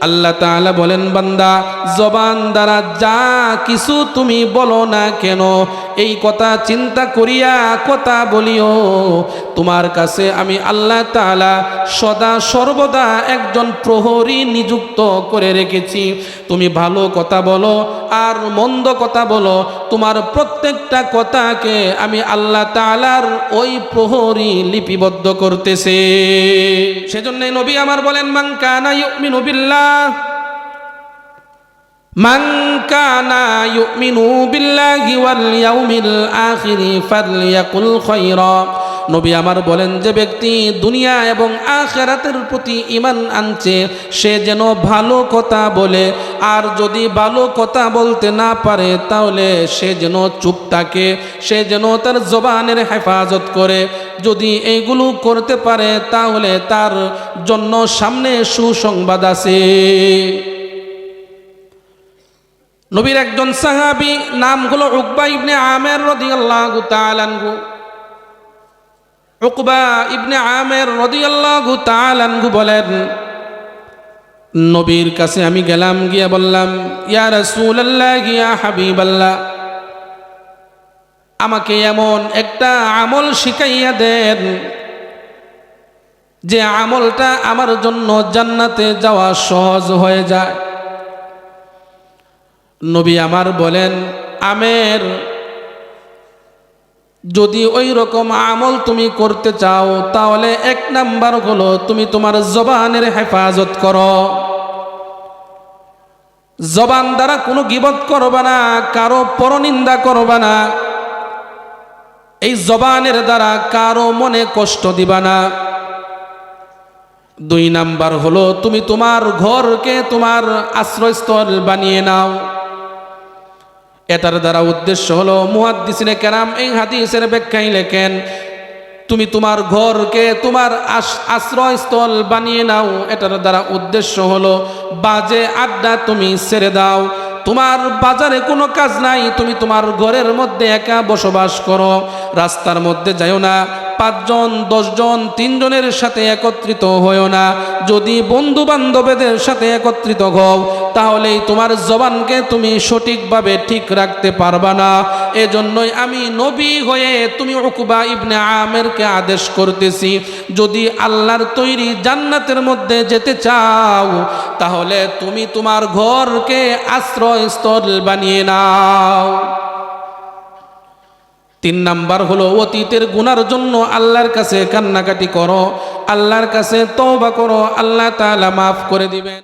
আল্লাহ তাআলা বলেন, বান্দা জবান দ্বারা যা কিছু তুমি বলো না কেন, এই কথা চিন্তা করিয়া কথা বলিও। তোমার কাছে আমি আল্লাহ তাআলা সদা সর্বদা একজন প্রহরী নিযুক্ত করে রেখেছি। তুমি ভালো কথা বলো আর মন্দ কথা বলো, তোমার প্রত্যেকটা কথাকে আমি আল্লাহ তাআলার ওই প্রহরী লিপিবদ্ধ করতেছে। সেজন্যই নবী আমার বলেন, মান কানা ইউমিনু বিল্লাহ, মান কানা ইউমিনু বিল্লাহি ওয়াল ইয়াউমিল আখিরি ফালইয়াকুল খায়রা। নবী আমার বলেন, যে ব্যক্তি দুনিয়া এবং আখিরাতের প্রতি ঈমান আনছে সে যেন ভালো কথা বলে, আর যদি ভালো কথা বলতে না পারে তাহলে সে যেন চুপ থাকে, সে যেন তার জবানের হেফাজত করে। যদি এইগুলো করতে পারে তাহলে তার জন্য সামনে সুসংবাদ আছে। নবীর একজন সাহাবী, নাম হলো উকবা ইবনে আমের রাদিয়াল্লাহু তাআলা আনহু। উকবা ইবনে আমের রাদিয়াল্লাহু তাআলা আনহু বলেন, নবীর কাছে আমি গেলাম, গিয়ে বললাম, ইয়া রাসূলুল্লাহ, ইয়া হাবিবাল্লাহ, আমাকে এমন একটা আমল শিখাইয়া দেন যে আমলটা আমার জন্য জান্নাতে যাওয়া সহজ হয়ে যায়। নবী আমার বলেন, আমের, যদি ওই রকম আমল তুমি করতে চাও তাহলে এক নাম্বার হলো তুমি তোমার জবানের হেফাজত করো। জবান দ্বারা কোনো গীবত করবা না, কারো পরনিন্দা করবা না, এই জবানের দ্বারা কারো মনে কষ্ট দিবা না। দুই নাম্বার হলো তুমি তোমার ঘরকে তোমার আশ্রয়স্থল বানিয়ে নাও। এটার দ্বারা উদ্দেশ্য হলো, মুহাদ্দিসিনে কেরাম এই হাদিসের ব্যাখ্যায় লেখেন, তুমি তোমার ঘরকে তোমার আশ্রয়স্থল বানিয়ে নাও। এটার দ্বারা উদ্দেশ্য হলো বাজে আড্ডা তুমি ছেড়ে দাও। তোমার বাজারে কোনো কাজ নাই, তুমি তোমার ঘরের মধ্যে একা বসবাস করো, রাস্তার মধ্যে যাইও না, 5 জন 10 জন 3 জনের সাথে একত্রিত হও না। যদি বন্ধু বান্ধবদের সাথে একত্রিত হও তাহলেই তোমার জবানকে তুমি সঠিকভাবে ঠিক রাখতে পারবা না। এজন্যই আমি নবী হয়ে তুমি উকবা ইবনে আমেরকে আদেশ করতেছি, যদি আল্লাহর তৈরি জান্নাতের মধ্যে যেতে চাও তাহলে তুমি তোমার ঘরকে আশ্রয়স্থল বানিয়ে নাও। 3 নাম্বার হলো অতীতের গুনার জন্য আল্লাহর কাছে কান্নাকাটি করো, আল্লাহর কাছে তওবা করো, আল্লাহ তাআলা মাফ করে দিবেন।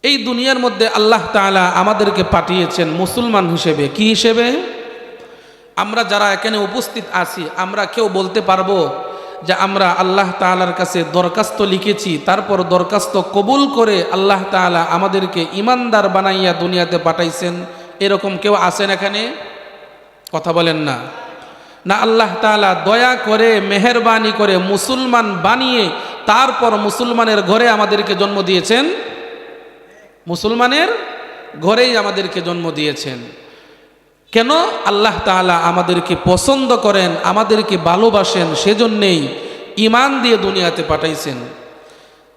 এই দুনিয়ার মধ্যে আল্লাহ তাআলা আমাদেরকে পাঠিয়েছেন মুসলমান হিসেবে। কি হিসেবে? আমরা যারা এখানে উপস্থিত আছি আমরা কেউ বলতে পারবো যে আমরা আল্লাহ তাআলার কাছে দরখাস্ত লিখেছি, তারপর দরখাস্ত কবুল করে আল্লাহ তাআলা আমাদেরকে ইমানদার বানাইয়া দুনিয়াতে পাঠাইছেন? এরকম কেউ আছেন এখানে? কথা বলেন না। না, আল্লাহ তাআলা দয়া করে মেহেরবানি করে মুসলমান বানিয়ে তারপর মুসলমানের ঘরে আমাদেরকে জন্ম দিয়েছেন। মুসলমানের ঘরেই আমাদেরকে জন্ম দিয়েছেন। কেন? আল্লাহ তাআলা আমাদেরকে পছন্দ করেন, আমাদেরকে ভালোবাসেন, সেজন্যেই ঈমান দিয়ে দুনিয়াতে পাঠাইছেন।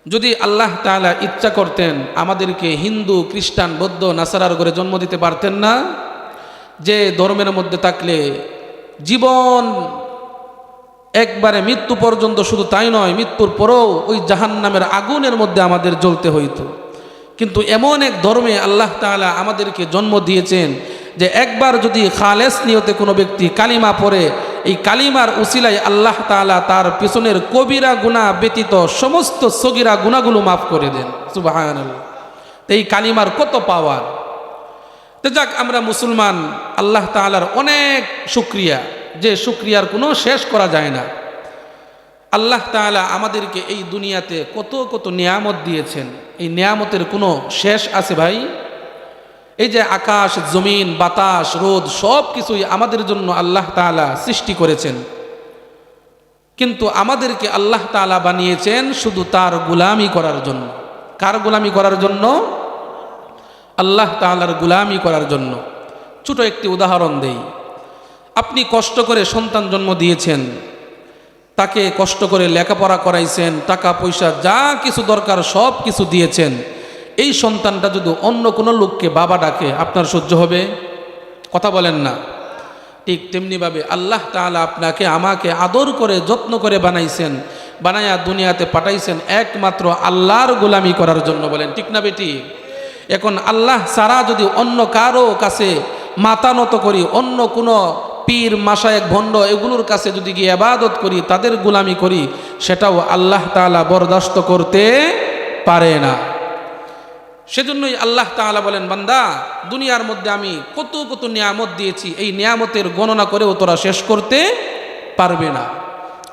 যদি আল্লাহ তাআলা ইচ্ছা করতেন আমাদেরকে হিন্দু, খ্রিস্টান, বৌদ্ধ, নাসারার ঘরে জন্ম দিতে পারতেন না? যে ধর্মের মধ্যে থাকলে জীবন একবারে মৃত্যু পর্যন্ত, শুধু তাই নয়, মৃত্যুর পরেও ওই জাহান্নামের আগুনের মধ্যে আমাদের জ্বলতে হইতো। কিন্তু এমন এক ধর্মে আল্লাহ তাআলা আমাদেরকে জন্ম দিয়েছেন যে একবার যদি খালেস নিয়তে কোনো ব্যক্তি কালিমা পড়ে, এই কালিমার উসিলায় আল্লাহ তাআলা তার পিছনের কবিরা গুনাহ ব্যতীত সমস্ত সগীরা গুনাহগুলো মাফ করে দেন। সুবহানাল্লাহ। এই কালিমার কত পাওয়ার! তো যাক, আমরা মুসলমান, আল্লাহ তাআলার অনেক শুকরিয়া, যে শুকরিয়ার কোনো শেষ করা যায় না। আল্লাহ তাআলা আমাদেরকে এই দুনিয়াতে কত কত নিয়ামত দিয়েছেন, এই নিয়ামতের কোনো শেষ আছে ভাই? এই যে আকাশ, জমিন, বাতাস, রোদ, সব কিছুই আমাদের জন্য আল্লাহ তাআলা সৃষ্টি করেছেন, কিন্তু আমাদেরকে আল্লাহ তাআলা বানিয়েছেন শুধু তার গোলামি করার জন্য। কার গোলামি করার জন্য? আল্লাহ তাআলার গোলামি করার জন্য। ছোট একটি উদাহরণ দেই। আপনি কষ্ট করে সন্তান জন্ম দিয়েছেন, তাকে কষ্ট করে লেখাপড়া করাইছেন, টাকা পয়সা যা কিছু দরকার সব কিছু দিয়েছেন। এই সন্তানটা যদি অন্য কোনো লোককে বাবা ডাকে আপনার সহ্য হবে? কথা বলেন না। ঠিক তেমনিভাবে আল্লাহ তাআলা আপনাকে আমাকে আদর করে যত্ন করে বানাইছেন, বানায়া দুনিয়াতে পাঠাইছেন একমাত্র আল্লাহর গোলামি করার জন্য। বলেন ঠিক না বেটি? এখন আল্লাহ ছাড়া যদি অন্য কারো কাছে মাথা নত করি, অন্য কোনো পীর মাশায়েখ ভণ্ড এগুলোর কাছে যদি গিয়ে ইবাদত করি, তাদের গোলামি করি, সেটাও আল্লাহ তাআলা বরদাস্ত করতে পারে না। সেজন্যই আল্লাহ তাআলা বলেন, বান্দা দুনিয়ার মধ্যে আমি কত কত নিয়ামত দিয়েছি, এই নিয়ামতের গণনা করেও তোরা শেষ করতে পারবে না।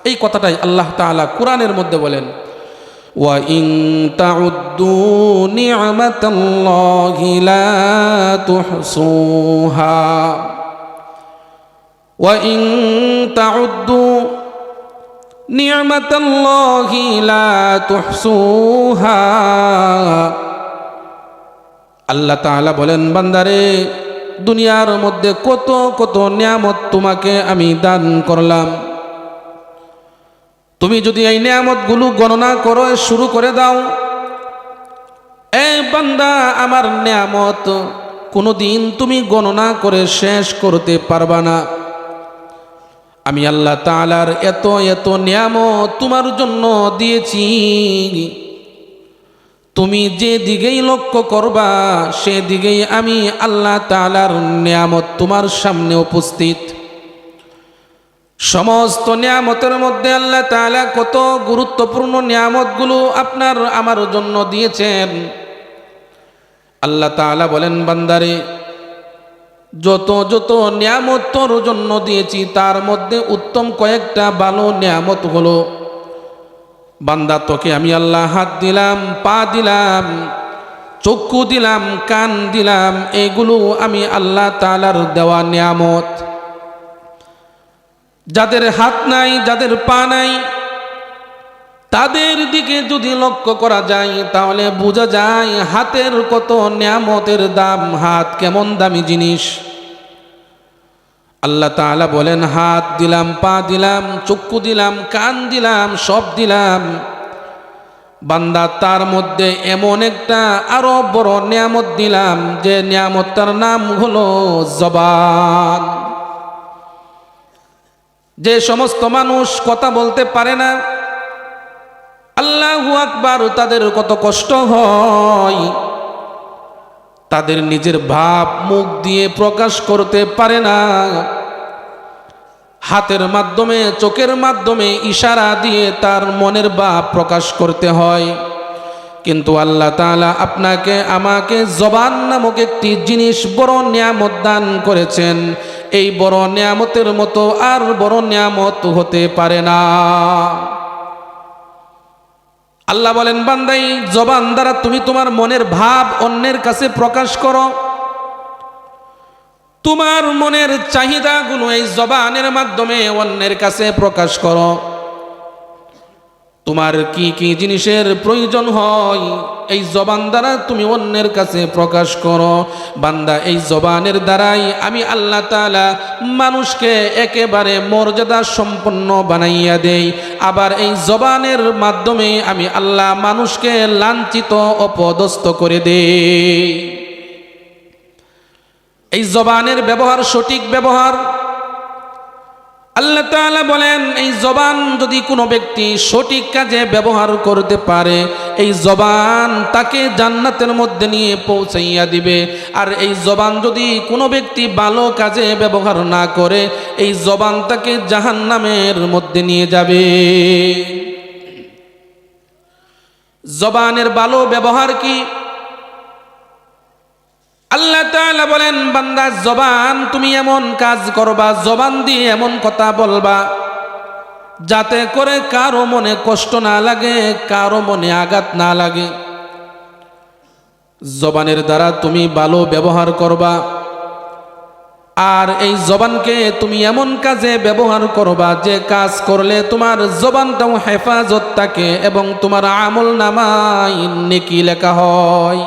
এই কথাটাই আল্লাহ তাআলা কোরআনের মধ্যে বলেন, ওয়া ইন তাউদ্দু নি'মাতাল্লাহি লা তুহসুহা ওয়া ইন তাউদ্দু নি'মাতাল্লাহি লা তুহসুহা। আল্লাহ তাআলা বলেন, বান্দারে দুনিয়ার মধ্যে কত কত নিয়ামত তোমাকে আমি দান করলাম, তুমি যদি এই নিয়ামতগুলো গণনা করো, শুরু করে দাও, এই বান্দা আমার নিয়ামত কোনোদিন তুমি গণনা করে শেষ করতে পারবা না। আমি আল্লাহ তাআলার এত এত নিয়ামত তোমার জন্য দিয়েছি, তুমি যে দিকেই লক্ষ্য করবা সেদিকেই আমি আল্লাহ তাআলার নিয়ামত তোমার সামনে উপস্থিত। সমস্ত নিয়ামতের মধ্যে আল্লাহ তাআলা কত গুরুত্বপূর্ণ নিয়ামতগুলো আপনার আমার জন্য দিয়েছেন। আল্লাহ তাআলা বলেন, বান্দারে যত যত নিয়ামত তোর জন্য দিয়েছি তার মধ্যে উত্তম কয়েকটা ভালো নিয়ামত হলো, বান্দা তোকে আমি আল্লাহ হাত দিলাম, পা দিলাম, চক্ষু দিলাম, কান দিলাম, এগুলো আমি আল্লাহ তাআলার দেওয়া নিয়ামত। যাদের হাত নাই, যাদের পা নাই, তাদের দিকে যদি লক্ষ্য করা যায় তাহলে বোঝা যায় হাতের কত নিয়ামতের দাম, হাত কেমন দামি জিনিস। আল্লাহ তাআলা বলেন, হাত দিলাম, পা দিলাম, চক্ষু দিলাম, কান দিলাম, সব দিলাম। বান্দা তার মধ্যে এমন একটা আরো বড় নিয়ামত দিলাম, যে নিয়ামতটার নাম হলো জবান। যে সমস্ত মানুষ কথা বলতে পারে না, আল্লাহু আকবার, তাদের কত কষ্ট হয়, তাদের নিজের ভাব মুখ দিয়ে প্রকাশ করতে পারে না, হাতের মাধ্যমে, চোখের মাধ্যমে ইশারা দিয়ে তার মনের ভাব প্রকাশ করতে হয়। কিন্তু আল্লাহ তাআলা আপনাকে আমাকে জবান নামক একটি জিনিস বড় নিয়ামত দান করেছেন। এই বড় নিয়ামতের মতো আর বড় নিয়ামত হতে পারে না। আল্লাহ বলেন, বান্দা এই জবান দ্বারা তুমি তোমার মনের ভাব অন্যের কাছে প্রকাশ করো। তোমার মনের চাহিদাগুলো এই জবানের মাধ্যমে অন্যের কাছে প্রকাশ করো। তোমার কি কি জিনিসের প্রয়োজন হয় এই জবান দ্বারা তুমি অন্যের কাছে প্রকাশ করো। বান্দা এই জবানের দ্বারাই আমি আল্লাহ তাআলা মানুষকে একেবারে মর্যাদা সম্পন্ন বানাইয়া দেই। আবার এই জবানের মাধ্যমে আমি আল্লাহ মানুষকে লাঞ্ছিত অপদস্থ করে দেই। এই জবানের ব্যবহার, সঠিক ব্যবহার, আল্লাহ তাআলা বলেন এই জবান যদি কোনো ব্যক্তি সঠিক কাজে ব্যবহার করতে পারে, এই জবান তাকে জান্নাতের মধ্যে নিয়ে পৌঁছাইয়া দিবে। আর এই জবান যদি কোনো ব্যক্তি ভালো কাজে ব্যবহার না করে, এই জবান তাকে জাহান্নামের মধ্যে নিয়ে যাবে। জবানের ভালো ব্যবহার কি? আল্লাহ তাআলা বলেন, বান্দা জবান তুমি এমন কাজ করবা, জবান দিয়ে এমন কথা বলবা যাতে করে কারো মনে কষ্ট না লাগে, কারো মনে আঘাত না লাগে। জবানের দ্বারা তুমি ভালো ব্যবহার করবা, আর এই জবানকে তুমি এমন কাজে ব্যবহার করবা যে কাজ করলে তোমার জবানটাও হেফাজত থাকে এবং তোমার আমল নামায় নেকি লেখা হয়।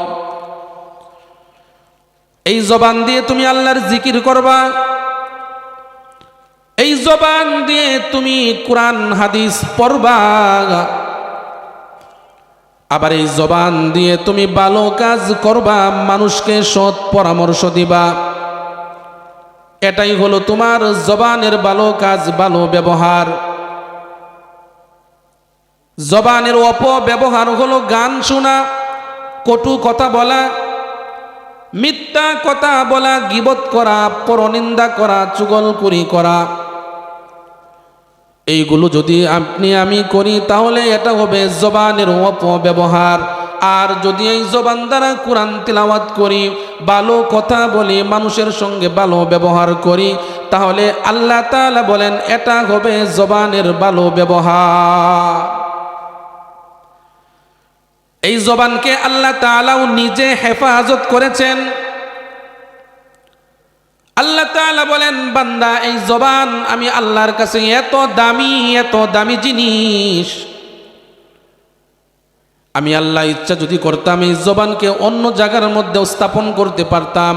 এই জবান দিয়ে তুমি আল্লাহর জিকির করবা, এই জবান দিয়ে তুমি কোরআন হাদিস পড়বা, আবার এই জবান দিয়ে তুমি ভালো কাজ করবা, মানুষকে সৎ পরামর্শ দিবা। এটাই হলো তোমার জবানের ভালো কাজ, ভালো ব্যবহার। জবানের অপব্যবহার হলো গান শোনা, কটু কথা বলা, মিথ্যা কথা বলা, গীবত করা, পরনিন্দা করা, চুগলখড়ি করা। এইগুলো যদি আপনি আমি করি তাহলে এটা হবে জবানের অপব্যবহার। আর যদি এই জবান দ্বারা কোরআন তিলাওয়াত করি, ভালো কথা বলি, মানুষের সঙ্গে ভালো ব্যবহার করি, তাহলে আল্লাহ তাআলা বলেন এটা হবে জবানের ভালো ব্যবহার। এই জবানকে আল্লাহ তাআলাও নিজে হেফাজত করেছেন। আল্লাহ তাআলা বলেন, বান্দা এই জবান আমি আল্লাহর কাছে এত দামি জিনিস, আমি আল্লাহ ইচ্ছা যদি করতাম এই জবানকে অন্য জায়গার মধ্যে স্থাপন করতে পারতাম,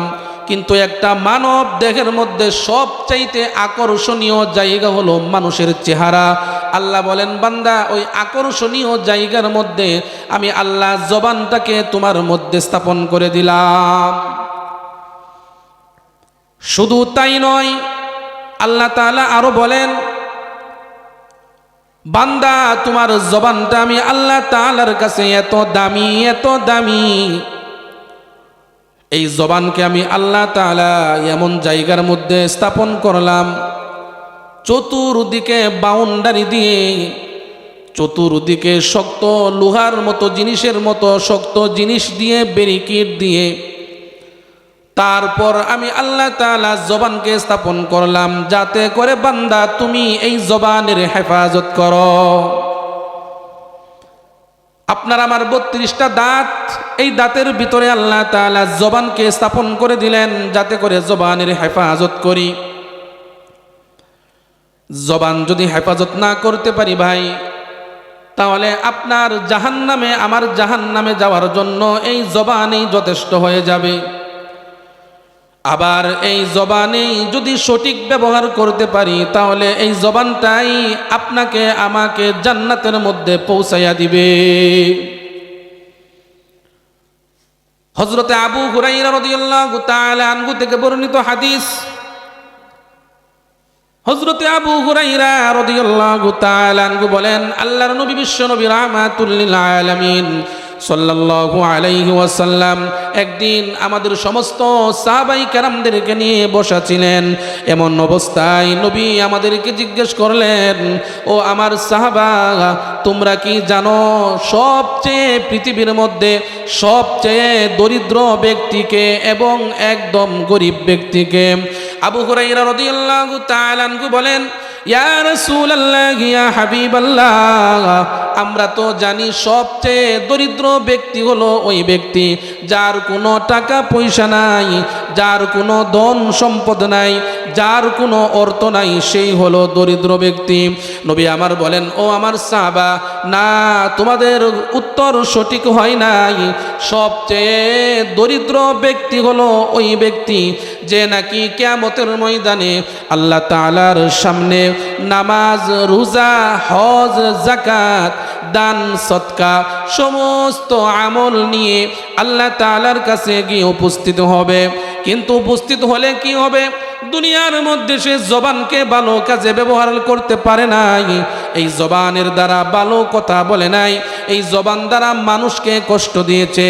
কিন্তু একটা মানব দেহের মধ্যে সবচাইতে আকর্ষণীয় জায়গা হলো মানুষের চেহারা। আল্লাহ বলেন, বান্দা ওই আকর্ষণীয় জায়গার মধ্যে আমি আল্লাহ জবানটাকে তোমার মধ্যে স্থাপন করে দিলাম। শুধু তাই নয়, আল্লাহ তাআলা আরো বলেন, বান্দা তোমার জবানটা আমি আল্লাহ তাআলার কাছে এত দামি, এই জবানকে আমি আল্লাহ তাআলা এমন জায়গার মধ্যে স্থাপন করলাম, চতুর্দিকে বাউন্ডারি দিয়ে, চতুর্দিকে শক্ত লোহার মতো জিনিসের মতো শক্ত জিনিস দিয়ে, ব্যারিকেড দিয়ে, তারপর আমি আল্লাহ তাআলা জবানকে স্থাপন করলাম যাতে করে বান্দা তুমি এই জবানের হেফাজত করো। আপনার আমার 32টা দাঁত, এই দাঁতের ভিতরে আল্লাহ তাআলা জবানকে স্থাপন করে দিলেন যাতে করে জবানের হেফাজত করি। জবান যদি হেফাজত না করতে পারি ভাই, তাহলে আপনার জাহান্নামে, আমার জাহান্নামে যাওয়ার জন্য এই জবানই যথেষ্ট হয়ে যাবে। আবার এই জবানেই যদি সঠিক ব্যবহার করতে পারি তাহলে এই জবানটাই আপনাকে আমাকে জান্নাতের মধ্যে পৌঁছাইয়া দিবে। হযরতে আবু হুরায়রা রাদিয়াল্লাহু তাআলা আনহু থেকে বর্ণিত হাদিস, হযরতে আবু হুরায়রা রাদিয়াল্লাহু তাআলা আনহু বলেন, আল্লাহর নবী বিশ্ব নবী রাহমাতুল লিল আলামিন সাল্লাল্লাহু আলাইহি ওয়াসাল্লাম একদিন আমাদের সমস্ত সাহাবায়ে কেরামদেরকে নিয়ে বসা ছিলেন। এমন অবস্থায় নবী আমাদেরকে জিজ্ঞেস করলেন, ও আমার সাহাবা, তোমরা কি জানো সবচেয়ে পৃথিবীর মধ্যে সবচেয়ে দরিদ্র ব্যক্তিকে এবং একদম গরিব ব্যক্তিকে? আবু হুরায়রা রাদিয়াল্লাহু তাআলা আনহু বলেন, ইয়া রাসূলুল্লাহ, ইয়া হাবিবাল্লাহ, আমরা তো জানি সবচেয়ে দরিদ্র ব্যক্তি হলো ওই ব্যক্তি যার কোনো টাকা পয়সা নাই, যার কোনো ধন সম্পদ নাই, যার কোনো অর্থ নাই, সেই হলো দরিদ্র ব্যক্তি। নবী আমার বলেন, ও আমার সাহাবা, না, তোমাদের উত্তর সঠিক হয় নাই। সবচেয়ে দরিদ্র ব্যক্তি হলো ওই ব্যক্তি যে নাকি কিয়ামতের ময়দানে আল্লাহ তাআলার সামনে নামাজ, রোজা, হজ, যাকাত, দান, সদকা সমস্ত আমল নিয়ে আল্লাহ তাআলার কাছে গিয়ে উপস্থিত হবে। কিন্তু উপস্থিত হলে কি হবে? দুনিয়ার মধ্যে সে জবানকে ভালো কাজে ব্যবহার করতে পারে নাই, এই জবানের দ্বারা ভালো কথা বলে নাই, এই জবান দ্বারা মানুষকে কষ্ট দিয়েছে,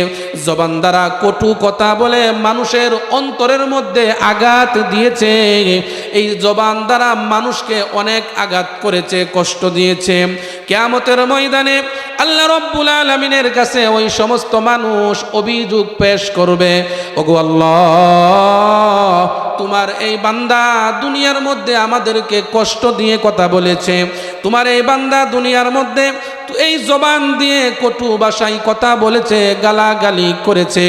জবান দ্বারা কটু কথা বলে মানুষের অন্তরের মধ্যে আঘাত দিয়েছে, এই জবান দ্বারা মানুষকে অনেক আঘাত করেছে, কষ্ট দিয়েছে। কিয়ামতের ময়দানে আল্লাহ রাব্বুল আলামিনের কাছে ওই সমস্ত মানুষ অভিযোগ পেশ করবে, ওগো আল্লাহ, তোমার এই বান্দা দুনিয়ার মধ্যে আমাদেরকে কষ্ট দিয়ে কথা বলেছে, তোমার এই বান্দা দুনিয়ার মধ্যে এই জবান দিয়ে কটু ভাষায় কথা বলেছে, গালাগালি করেছে,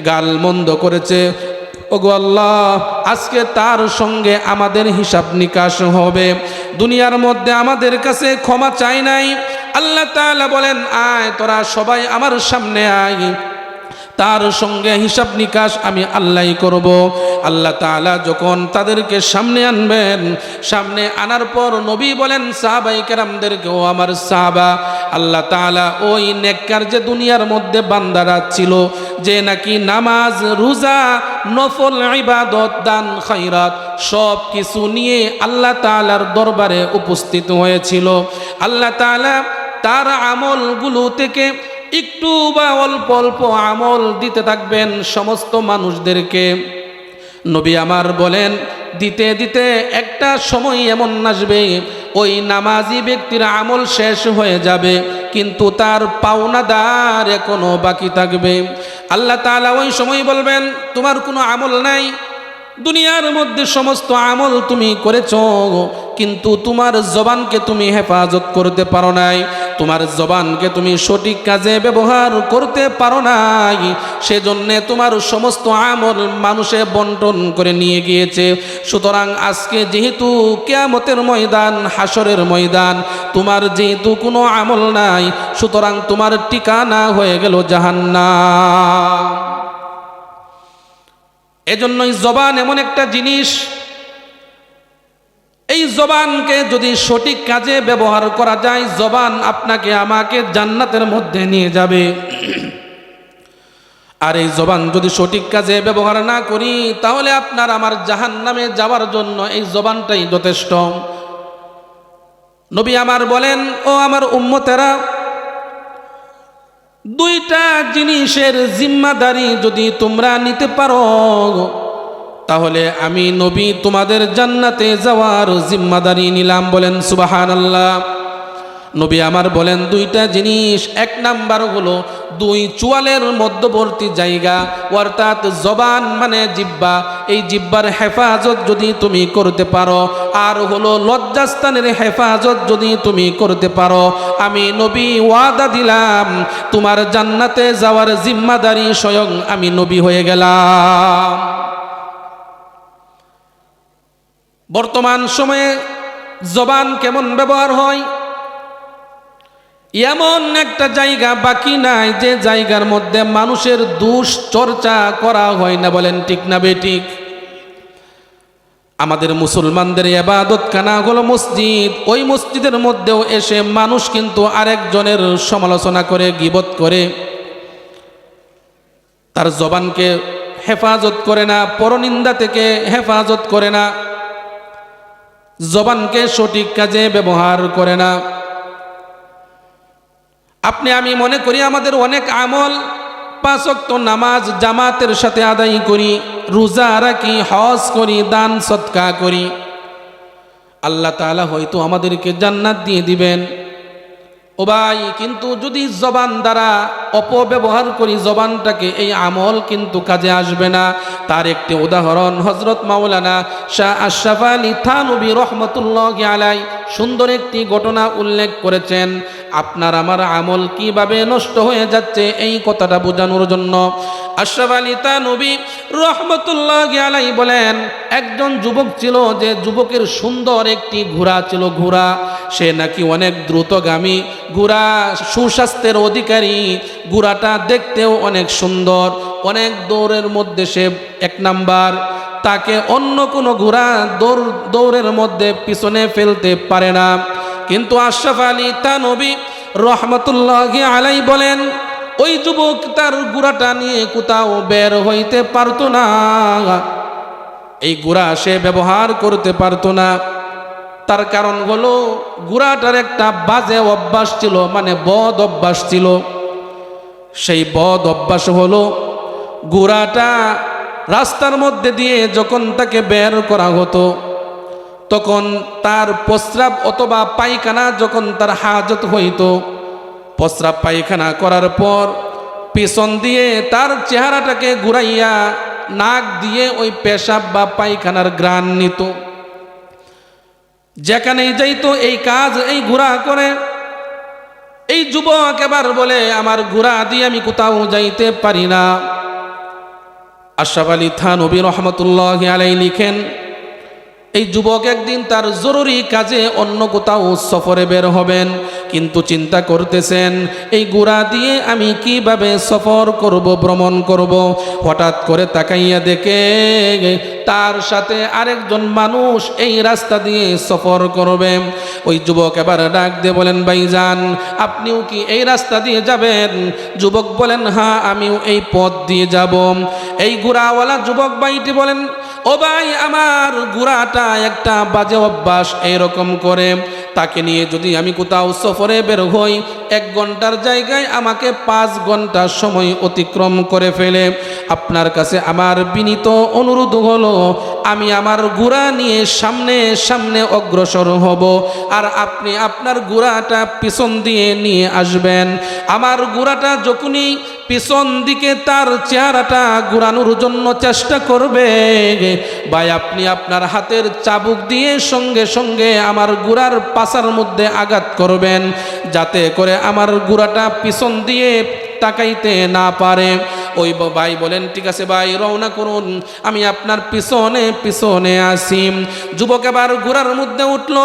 গালমন্দ করেছে। ওগো আল্লাহ, আজকে তার সঙ্গে আমাদের হিসাব নিকাশ হবে। দুনিয়ার মধ্যে আমাদের কাছে ক্ষমা চাই নাই। আল্লাহ তাআলা বলেন, আয় তোরা সবাই আমার সামনে আয়, তার সঙ্গে হিসাব নিকাশ আমি আল্লাহই করব। আল্লাহ তাআলা যখন তাদেরকে সামনে আনবেন, সামনে আনার পর নবী বলেন সাহাবায়ে কেরামদেরকেও, আমার সাহাবা, আল্লাহ তাআলা ওই নেককার যে দুনিয়ার মধ্যে বান্দারা ছিল, যে নাকি নামাজ, রোজা, নফল ইবাদত, দান, খয়রাত সব কিছু নিয়ে আল্লাহ তাআলার দরবারে উপস্থিত হয়েছিল, আল্লাহ তাআলা তার আমলগুলো থেকে একটু বা অল্প অল্প আমল দিতে থাকবেন সমস্ত মানুষদেরকে। নবী আমার বলেন দিতে দিতে একটা সময় এমন আসবে ওই নামাজি ব্যক্তির আমল শেষ হয়ে যাবে, কিন্তু তার পাওনাদার এখনো বাকি থাকবে। আল্লাহ তাআলা ওই সময় বলবেন তোমার কোনো আমল নাই, দুনিয়ার মধ্যে সমস্ত আমল তুমি করেছো, কিন্তু তোমার জবানকে তুমি হেফাজত করতে পারো নাই, তোমার জবানকে তুমি সঠিক কাজে ব্যবহার করতে পারো নাই, সেজন্য তোমার সমস্ত আমল মানুষে বন্টন করে নিয়ে গিয়েছে। সুতরাং আজকে যেহেতু কিয়ামতের ময়দান, হাসরের ময়দান, তোমার যেহেতু কোনো আমল নাই, সুতরাং তোমার ঠিকানা হয়ে গেল জাহান্নাম। এজন্যই জবান এমন একটা জিনিস, এই জবানকে যদি সঠিক কাজে ব্যবহার করা যায়, জবান আপনাকে আমাকে জান্নাতের মধ্যে নিয়ে যাবে। আর এই জবান যদি সঠিক কাজে ব্যবহার না করি, তাহলে আপনার আমার জাহান্নামে যাওয়ার জন্য এই জবানটাই যথেষ্ট। নবী আমার বলেন, ও আমার উম্মতেরা, দুইটা জিনিসের জিম্মাদারি যদি তোমরা নিতে পারো, তাহলে আমি নবী তোমাদের জান্নাতে যাওয়ার জিম্মাদারি নিলাম। বলেন সুবহানাল্লাহ। নবী আমার বলেন দুইটা জিনিস, এক নাম্বার হলো দুই চুয়ালের মধ্যবর্তী জায়গা, অর্থাৎ জবান মানে জিহ্বা, এই জিহ্বার হেফাজত যদি তুমি করতে পারো, আর হলো লজ্জাস্থানের হেফাজত যদি তুমি করতে পারো, আমি নবী ওয়াদা দিলাম তোমার জান্নাতে যাওয়ার জিম্মাদারি স্বয়ং আমি নবী হয়ে গেলাম। বর্তমান সময়ে জবান কেমন ব্যবহার হয়, এমন একটা জায়গা বাকি নাই যে জায়গার মধ্যে মানুষের দুশ্চর্চা করা হয় না। বলেন ঠিক না বেঠিক? আমাদের মুসলমানদের ইবাদতখানা হলো মসজিদ, ওই মসজিদের মধ্যেও এসে মানুষ কিন্তু আরেকজনের সমালোচনা করে, গীবত করে, তার জবানকে হেফাজত করে না, পরনিন্দা থেকে হেফাজত করে না, জবানকে সঠিক কাজে ব্যবহার করে না। আপনি আমি মনে করি আমাদের অনেক আমল, 5 ওয়াক্ত নামাজ জামাতের সাথে আদায় করি, রোজা রাখি, হজ করি, দান সদকা করি, আল্লাহ তাআলা হয়তো আমাদেরকে জান্নাত দিয়ে দিবেন। ও ভাই, কিন্তু যদি জবান দ্বারা অপব্যবহার করি জবানটাকে, এই আমল কিন্তু কাজে আসবে না। তার একটি উদাহরণ হযরত মাওলানা শাহ আশরাফ আলী থানভী রহমতুল্লাহি আলাইহি সুন্দর একটি ঘটনা উল্লেখ করেছেন। আপনার আমার আমল কিভাবে নষ্ট হয়ে যাচ্ছে এই কথাটা বোঝানোর জন্য আশরাফ আলী থানভী রহমতুল্লাহি আলাইহি বলেন, একজন যুবক ছিল, যে যুবকের সুন্দর একটি ঘোড়া ছিল। ঘোড়া, সে নাকি অনেক দ্রুতগামী ঘোড়া, সুস্বাস্থ্যের অধিকারী, ঘোড়াটা দেখতেও অনেক সুন্দর, অনেক দৌড়ের মধ্যে সে 1 নাম্বার, তাকে অন্য কোনো ঘোড়া দৌড়ের মধ্যে পিছনে ফেলতে পারে না। কিন্তু আশরাফ আলী থানভী রহমতুল্লাহি আলাইহি বলেন, ওই যুবক তার ঘোড়াটা নিয়ে কোথাও বের হইতে পারতো না, এই ঘোড়া সে ব্যবহার করতে পারতো না। তার কারণ হলো ঘোড়াটার একটা বাজে অভ্যাস ছিল, মানে বদ অভ্যাস ছিল। সেই বদ অভ্যাস হলো ঘোড়াটা রাস্তার মধ্যে দিয়ে যখন তাকে বের করা হতো, তখন তার প্রস্রাব অথবা পায়খানা যখন তার হাজত হইতো, প্রস্রাব পায়খানা করার পর পিছন দিয়ে তার চেহারাটাকে ঘুরাইয়া নাক দিয়ে ওই পেশাব বা পায়খানার ঘ্রাণ নিত। যেখানেই যাইতো এই কাজ এই ঘোড়া করে। এই যুবক এবার বলে, আমার ঘোড়া দিয়ে আমি কোথাও যাইতে পারি না। আশরাফ আলী থানভী রহমতুল্লাহি আলাইহি লিখেন, এই যুবক একদিন তার জরুরি কাজে অন্য কোথাও সফরে বের হবেন, কিন্তু চিন্তা করতেছেন এই ঘোড়া দিয়ে আমি কিভাবে সফর করব, ভ্রমণ করব। হঠাৎ করে তাকাইয়া দেখে তার সাথে আরেকজন মানুষ এই রাস্তা দিয়ে সফর করবে। ওই যুবক এবার ডাক দিয়ে বলেন, ভাইজান আপনিও কি এই রাস্তা দিয়ে যাবেন? যুবক বলেন, হ্যাঁ আমিও এই পথ দিয়ে যাব। এই ঘোড়াওয়ালা যুবক ভাইটি বলেন, ও ভাই আমার ঘোড়াটা একটা বাজে অভ্যাস, এইরকম করে তাকে নিয়ে যদি আমি কোথাও সফরে বের হই 1 ঘন্টার জায়গায় আমাকে 5 ঘন্টা সময় অতিক্রম করে ফেলে। আপনার কাছে আমার বিনীত অনুরোধ হলো আমি আমার ঘোড়া নিয়ে সামনে সামনে অগ্রসর হব, আর আপনি আপনার ঘোড়াটা পিছন দিয়ে নিয়ে আসবেন। আমার ঘোড়াটা যখনই পিছন দিকে তার চেহারাটা ঘোরানোর জন্য চেষ্টা করবে, ভাই আপনি আপনার হাতের চাবুক দিয়ে সঙ্গে সঙ্গে আমার ঘোড়ার পাছার মধ্যে আঘাত করবেন, যাতে করে আমার ঘোড়াটা পিছন দিয়ে তাকাইতে না পারে। ওই ভাই বলেন, ঠিক আছে ভাই রওনা করুন, আমি আপনার পিছনে পিছনে আসি। যুবক এবার ঘোড়ার মধ্যে উঠল,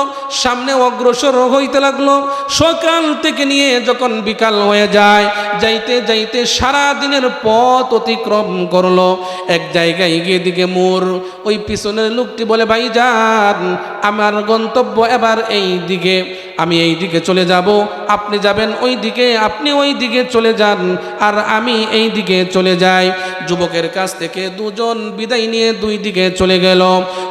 সামনে অগ্রসর হইতে লাগলো। সকাল থেকে নিয়ে যখন বিকাল হয়ে যায়, যাইতে যাইতে সারা দিনের পথ অতিক্রম করলো। এক জায়গায় গিয়ে দিকে মোর ওই পিছনের লোকটি বলে, ভাই যান আমার গন্তব্য এবার এই দিকে, আমি এই দিকে চলে যাব, আপনি যাবেন ওই দিকে, আপনি ওই দিকে চলে যান আর আমি এই দিকে চলে যাই। যুবকের কাছ থেকে দুজন বিদায় নিয়ে 2 দিকে চলে গেল।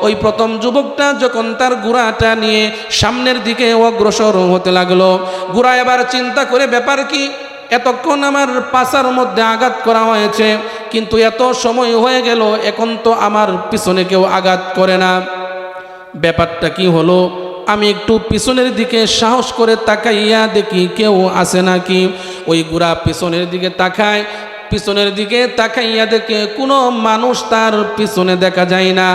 ওই প্রথম যুবকটা যখন তার ঘোড়াটা নিয়ে সামনের দিকে অগ্রসর হতে লাগলো, ঘোড়া এবার চিন্তা করে ব্যাপার কি, এতক্ষণ আমার পাছার মধ্যে আঘাত করা হয়েছে, কিন্তু এত সময় হয়ে গেল এখন তো আমার পিছনে কেউ আঘাত করে না, ব্যাপারটা কি হলো? আমি একটু পিছনের দিকে সাহস করে তাকাইয়া দেখি কেউ আছে নাকি। ওই ঘোড়া পিছনের দিকে তাকায়, পিছনের দিকে তাকাইয়া দেখে কোনো মানুষ তার পিছনে দেখা যায় না।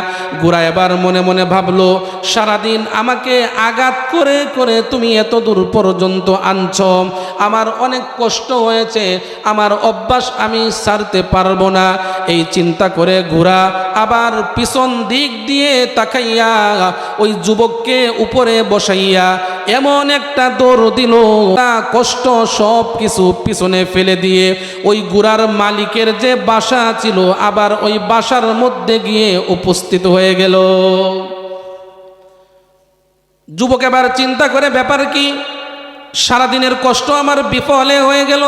ঘোড়া এবার মনে মনে ভাবলো, সারাদিন আমাকে আঘাত করে করে তুমি এত দূর পর্যন্ত আনছ, আমার অনেক কষ্ট হয়েছে, আমার অভ্যাস আমি ছাড়তে পারবো না। এই চিন্তা করে ঘোড়া আবার পিছন দিক দিয়ে তাকাইয়া ওই যুবককে উপরে বসাইয়া এমন একটা দৌড় দিল, কষ্ট সব কিছু পিছনে ফেলে দিয়ে ওই ঘোড়ার মালিকের যে বাসা ছিল আবার ওই বাসার মধ্যে গিয়ে উপস্থিত হয়ে গেল। যুবক এবার চিন্তা করে ব্যাপার কি, সারাদিনের কষ্ট আমার বিফলে হয়ে গেল।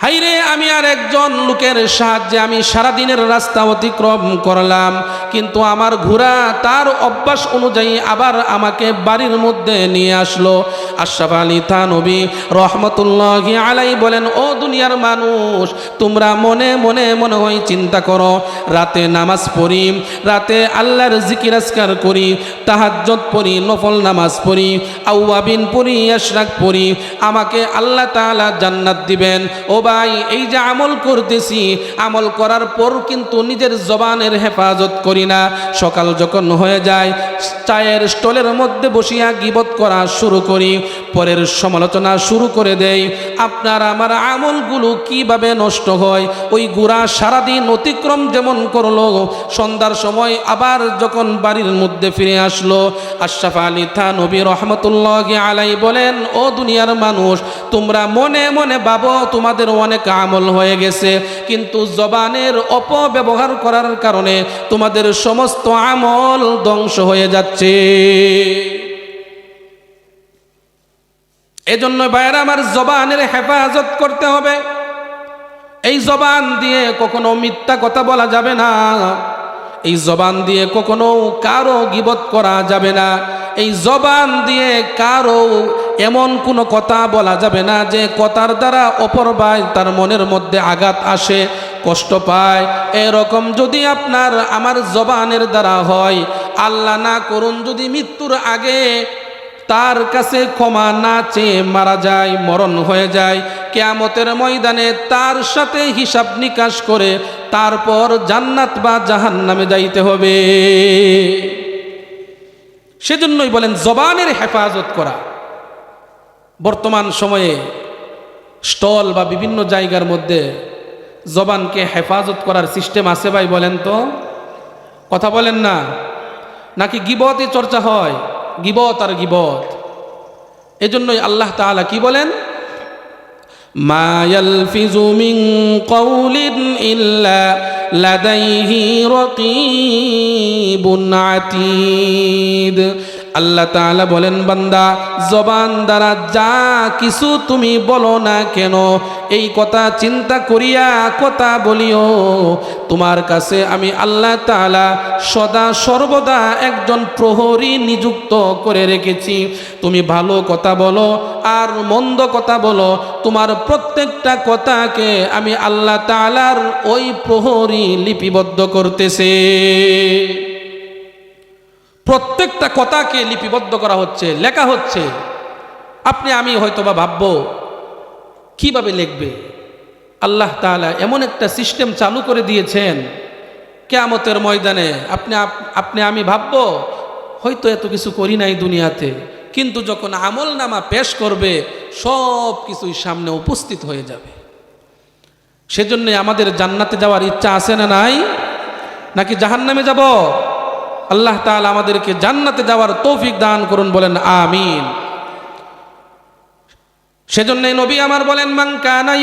হাইরে আমি আর একজন লোকের সাহায্যে আমি সারাদিনের রাস্তা অতিক্রম করলাম, কিন্তু আমার ঘোড়া তার অভ্যাস অনুযায়ী আবার আমাকে বাড়ির মধ্যে নিয়ে আসলো। আশরাফ আলী থানভী রহমতুল্লাহি আলাইহি বলেন, ও দুনিয়ার মানুষ, তোমরা মনে মনে মনে হয় চিন্তা করো, রাতে নামাজ পড়ি, রাতে আল্লাহর জিকির আজকার করি, তাহাজ্জুদ পড়ি, নফল নামাজ পড়ি, আওয়াবিন পড়ি, ইশরাক পড়ি, আমাকে আল্লাহ তাআলা জান্নাত দিবেন। ও ভাই এই যে আমল করতেছি, আমল করার পর কিন্তু নিজের জবানের হেফাজত করি না। সকাল যখন হয়ে যায় চায়ের স্টলের মধ্যে বসিয়া গীবত করা শুরু করি, পরের সমালোচনা শুরু করে দেই। আপনার আমার আমলগুলো কিভাবে নষ্ট হয়? ওই ঘোড়া সারাদিন অতিক্রম যেমন করলো, সন্ধ্যার সময় আবার যখন বাড়ির মধ্যে ফিরে আসলো, আশরাফ আলী থানভী রহমতুল্লাহি আলাইহি বলেন, ও দুনিয়ার মানুষ, তোমরা মনে মনে ভাবো তোমাদের অনেক আমল হয়ে গেছে, কিন্তু জবানের অপব্যবহার করার কারণে তোমাদের সমস্ত আমল ধ্বংস হয়ে যাচ্ছে। এজন্য ভাইয়েরা আমার, জবানের হেফাজত করতে হবে। এই জবান দিয়ে কখনো মিথ্যা কথা বলা যাবে না, এই জবান দিয়ে কখনো কারো গীবত করা যাবে না, এই জবান দিয়ে কারো এমন কোনো কথা বলা যাবে না যে কথার দ্বারা অপর ভাই তার মনের মধ্যে আঘাত আসে, কষ্ট পায়। এরকম যদি আপনার আমার জবানের দ্বারা হয়, আল্লাহ না করুন যদি মৃত্যুর আগে তার কাছে ক্ষমা না চেয়ে মারা যায়, মরণ হয়ে যায়, কিয়ামতের ময়দানে তার সাথে হিসাব নিকাশ করে তারপর জান্নাত বা জাহান্নামে যাইতে হবে। সেজন্যই বলেন জবানের হেফাজত করা। বর্তমান সময়ে স্টল বা বিভিন্ন জায়গার মধ্যে জবানকে হেফাজত করার সিস্টেম আছে ভাই? বলেন তো, কথা বলেন না। নাকি গিবতই চর্চা হয়? গিবত আর গিবত। এজন্যই আল্লাহ তাআলা কি বলেন, মা ইয়ালফিজু মিন কাউলিন ইল্লা লাদাইহি রাকীবুন আতীদ। আল্লাহ তাআলা বলেন, বান্দা, জবান দ্বারা যা কিছু তুমি বলো না কেন, এই কথা চিন্তা করিয়া কথা বলিও। তোমার কাছে আমি আল্লাহ তাআলা সদা সর্বদা একজন প্রহরী নিযুক্ত করে রেখেছি। তুমি ভালো কথা বলো আর মন্দ কথা বলো, তোমার প্রত্যেকটা কথাকে আমি আল্লাহ তাআলার ওই প্রহরী লিপিবদ্ধ করতেছে। প্রত্যেকটা কথাকে লিপিবদ্ধ করা হচ্ছে, লেখা হচ্ছে। আপনি আমি হয়তোবা ভাববো কিভাবে লিখবে, আল্লাহ তাআলা এমন একটা সিস্টেম চালু করে দিয়েছেন, কিয়ামতের ময়দানে আপনি আমি ভাববো হয়তো এত কিছু করি নাই দুনিয়াতে, কিন্তু যখন আমল নামা পেশ করবে সব কিছুই সামনে উপস্থিত হয়ে যাবে। সেজন্য আমাদের জান্নাতে যাওয়ার ইচ্ছা আছে না নাই, নাকি জাহান্নামে যাব? আল্লাহ তাআলা আমাদেরকে জান্নাতে যাওয়ার তৌফিক দান করুন, বলেন আমিন। সেজন্য নবী আমার বলেন, মান কানা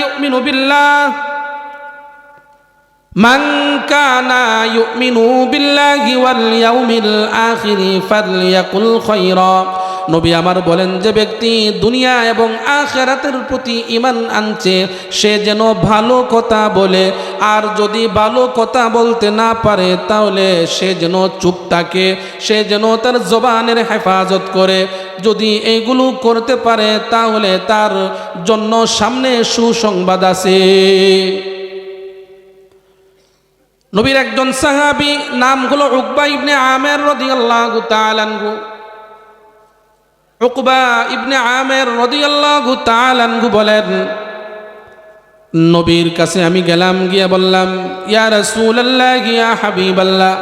ইউমিনু বিল্লাহি ওয়াল ইয়াউমিল আখিরি ফালইয়াকুল খায়রা। নবী আমার বলেন, যে ব্যক্তি দুনিয়া এবং আখিরাতের প্রতি ঈমান আনছে সে যেন ভালো কথা বলে, আর যদি ভালো কথা বলতে না পারে তাহলে সে যেন চুপ থাকে, সে যেন তার জবানের হেফাজত করে। যদি এইগুলো করতে পারে তাহলে তার জন্য সামনে সুসংবাদ আছে। নবীর একজন সাহাবী, নাম হলো উকবা ইবনে আমের রাদিয়াল্লাহু তাআলা আনহু। উকবা ইবনে আমের রাদিয়াল্লাহু তাআলা আনহু বলেন, নবীর কাছে আমি গেলাম, গিয়ে বললাম, ইয়া রাসূলুল্লাহ, ইয়া হাবিবাল্লাহ,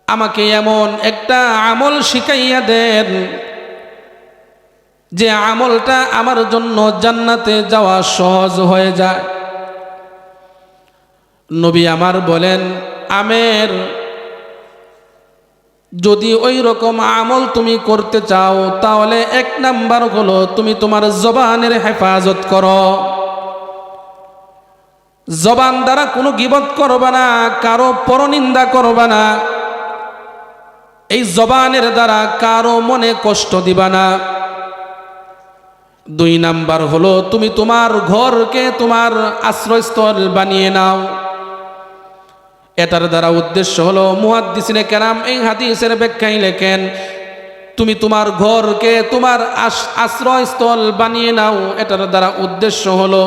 আমাকে এমন একটা আমল শিখাইয়া দেন যে আমলটা আমার জন্য জান্নাতে যাওয়া সহজ হয়ে যায়। নবী আমার বলেন, আমের, যদি ওই রকম আমল তুমি করতে চাও তাহলে এক নাম্বার হলো তুমি তোমার জবানের হেফাজত করো। জবান দ্বারা কোনো গীবত করবা না, কারো পরনিন্দা করবা না, এই জবানের দ্বারা কারো মনে কষ্ট দিবা না। দুই নাম্বার হলো তুমি তোমার ঘরকে তোমার আশ্রয়স্থল বানিয়ে নাও। এটার দ্বারা উদ্দেশ্য হলো, মুহাদ্দিসিনে কেরাম এই হাদিসের ব্যাখ্যায় লেখেন, তুমি তোমার ঘরকে তোমার আশ্রয়স্থল বানিয়ে নাও। এটার দ্বারা উদ্দেশ্য হলো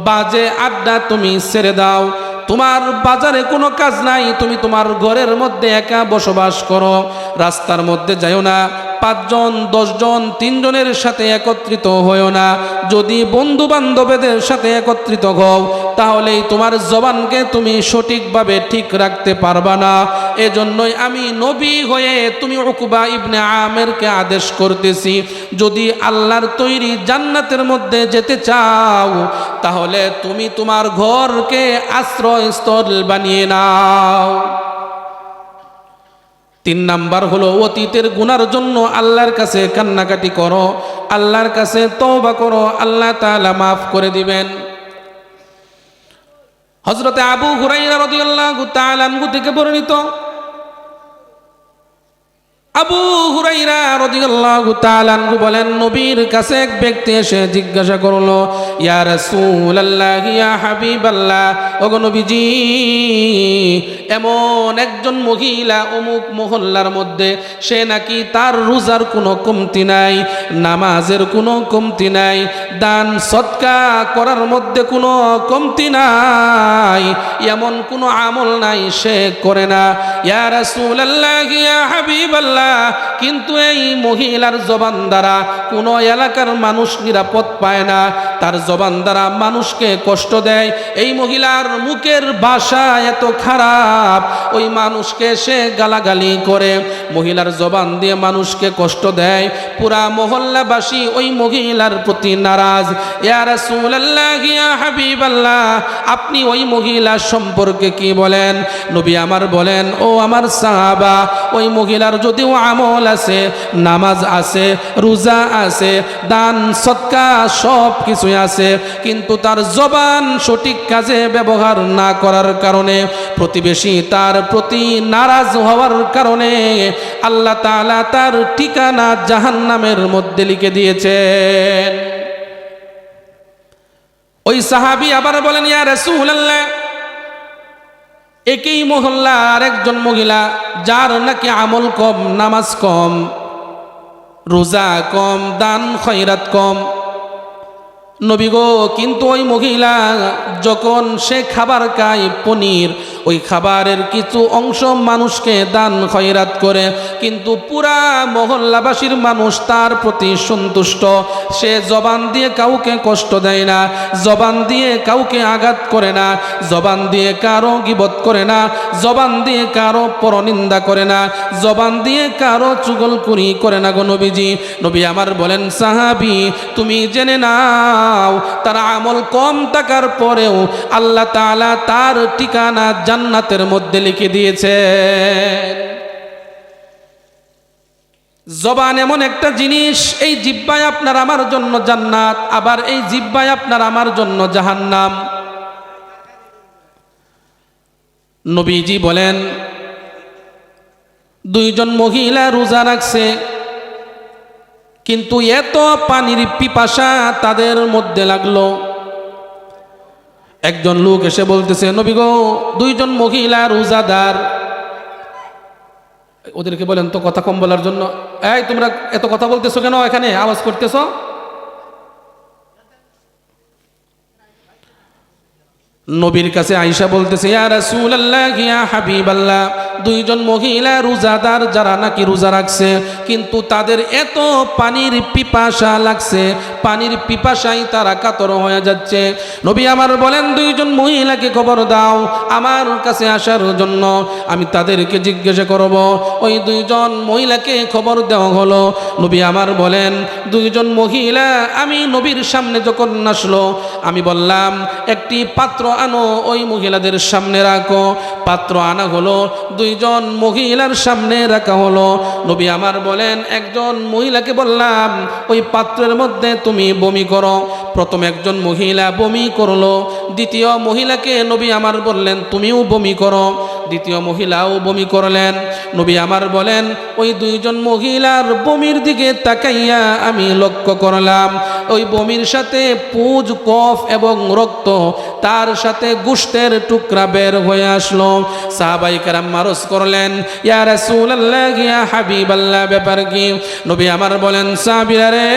বাজে আড্ডা তুমি ছেড়ে দাও। তোমার বাজারে কোনো কাজ নাই, তুমি তোমার ঘরের মধ্যে একা বসবাস করো, রাস্তার মধ্যে যাইও না, 5 জন 10 জন 3 জনের সাথে একত্রিত হইও না। যদি বন্ধু বান্ধবদের সাথে একত্রিত হও তাহলেই তোমার জবানকে তুমি সঠিকভাবে ঠিক রাখতে পারবা না। এজন্যই আমি নবী হয়ে তুমি উকবা ইবনে আমেরকে আদেশ করতেছি, যদি আল্লাহর তৈরি জান্নাতের মধ্যে যেতে চাও তাহলে তুমি তোমার ঘরকে আশ্রয়স্থল বানিয়ে নাও। 3 নাম্বার হলো অতীতের গুনার জন্য আল্লাহর কাছে কান্নাকাটি করো, আল্লাহর কাছে তওবা করো, আল্লাহ তাআলা মাফ করে দিবেন। হযরতে আবু হুরায়রা রাদিয়াল্লাহু তাআলা আনহু থেকে বর্ণিত, আবু হুরায়রা রাদিয়াল্লাহু তাআলা আনহু বলেন, নবীর কাছে এক ব্যক্তি এসে জিজ্ঞাসা করলো, ইয়া রাসূলুল্লাহ, ইয়া হাবিবাল্লাহ, ওগো নবীজি, এমন একজন মহিলা অমুক মহল্লার মধ্যে, সে নাকি তার রোজার কোনো কমতি নাই, নামাজের কোনো কমতি নাই, দান সদকা করার মধ্যে কোনো কমতি নাই, এমন কোনো আমল নাই সে করে না। ইয়া রাসূলুল্লাহ, ইয়া হাবিবাল্লাহ, কিন্তু এই মহিলার জবান দ্বারা কোনো এলাকার মানুষ নিরাপদ পায় না, তার জবান দ্বারা মানুষকে কষ্ট দেয়। এই মহিলার মুখের ভাষা এত খারাপ, ওই মানুষকে সে গালাগালি করে, মহিলার জবান দিয়ে মানুষকে কষ্ট দেয়। পুরা মহল্লাবাসী ওই মহিলার প্রতি নারাজ। ইয়া রাসূলুল্লাহ, ইয়া হাবিবাল্লাহ, আপনি ওই মহিলা সম্পর্কে কি বলেন? নবী আমার বলেন, ও আমার সাহাবা, ওই মহিলার যদিও আমল আছে, নামাজ আছে, রোজা আছে, দান সদকা সব কিছুই আছে, কিন্তু তার জবান সঠিক কাজে ব্যবহার না করার কারণে, প্রতিবেশী তার প্রতি নারাজ হওয়ার কারণে আল্লাহ তাআলা তার ঠিকানা জাহান্নামের মধ্যে লিখে দিয়েছেন। ওই সাহাবী আবার বলেন, ইয়া রাসূলুল্লাহ, একই মহল্লার একজন মহিলা যার নাকি আমল কম, নামাজ কম, রোজা কম, দান খয়রাত কম, নবী গো, কিন্তু ওই মহিলা যখন সে খাবার খায় পনির, ওই খাবারের কিছু অংশ মানুষকে দান খয়রাত করে, কিন্তু পুরা মহল্লাবাসীর মানুষ তার প্রতি সন্তুষ্ট। সে জবান দিয়ে কাউকে কষ্ট দেয় না, জবান দিয়ে কাউকে আঘাত করে না, জবান দিয়ে কারো গীবত করে না, জবান দিয়ে কারো পরনিন্দা করে না, জবান দিয়ে কারো চুগলখড়ি করে না গো নবীজি। নবী আমার বলেন, সাহাবী, তুমি জেনে নাও, তার আমল কম থাকার পরেও আল্লাহ তাআলা তার ঠিকানা জান্নাতের মধ্যে লিখে দিয়েছে। জবান এমন একটা জিনিস, এই জিহ্বায় আপনার আমার জন্য জান্নাত, আবার এই জিহ্বায় আপনার আমার জন্য জাহান্নাম। নবীজি বলেন, দুইজন মহিলা রোজা রাখছে, কিন্তু এত পানির পিপাসা তাদের মধ্যে লাগলো। একজন লোক এসে বলতেছে, নবী গো, দুইজন মহিলা রোজাদার। ওদেরকে বলেন তো কথা কম বলার জন্য, এই তোমরা এত কথা বলতেছো কেন, এখানে আওয়াজ করতেছো? নবীর কাছে আয়েশা বলতেছে, ইয়া রাসূলুল্লাহ, ইয়া হাবিবাল্লাহ, দুইজন মহিলা রোজাদার যারা নাকি রোজা রাখছে, কিন্তু তাদের এত পানির পিপাসা লাগছে, পানির পিপাসায় তারা কাতর হয়ে যাচ্ছে। নবী আমার বলেন, দুইজন মহিলাকে খবর দাও আমার কাছে আসার জন্য, আমি তাদেরকে জিজ্ঞাসা করব। ওই দুইজন মহিলাকে খবর দেওয়া হলো। নবী আমার বলেন, দুইজন মহিলা আমি নবীর সামনে যখন আসলো, আমি বললাম, একটি পাত্র আনো, ওই মহিলাদের সামনে রাখো। পাত্র আনা হলো, দুইজন মহিলার সামনে রাখা হলো। নবী আমার বলেন, একজন মহিলাকে বললাম, ওই পাত্রের মধ্যে তুমি বমি করো। প্রথম একজন মহিলা বমি করলো, দ্বিতীয় মহিলাকে নবী আমার বললেন, তুমিও বমি করো। দ্বিতীয় মহিলাও বমি করলেন। নবী আমার বলেন, ওই দুইজন মহিলার বমির দিকে তাকাইয়া আমি লক্ষ্য করলাম, ওই বমির সাথে পুজ, কফ এবং রক্ত, তার সাথে গোশতের টুকরা বের হয়ে আসলো। সাহাবায়ে কেরাম মারজ করলেন, ইয়া রাসূলুল্লাহ, ইয়া হাবিবাল্লাহ, ব্যাপার কি? নবী আমার বলেন, সাহাবীরা রে,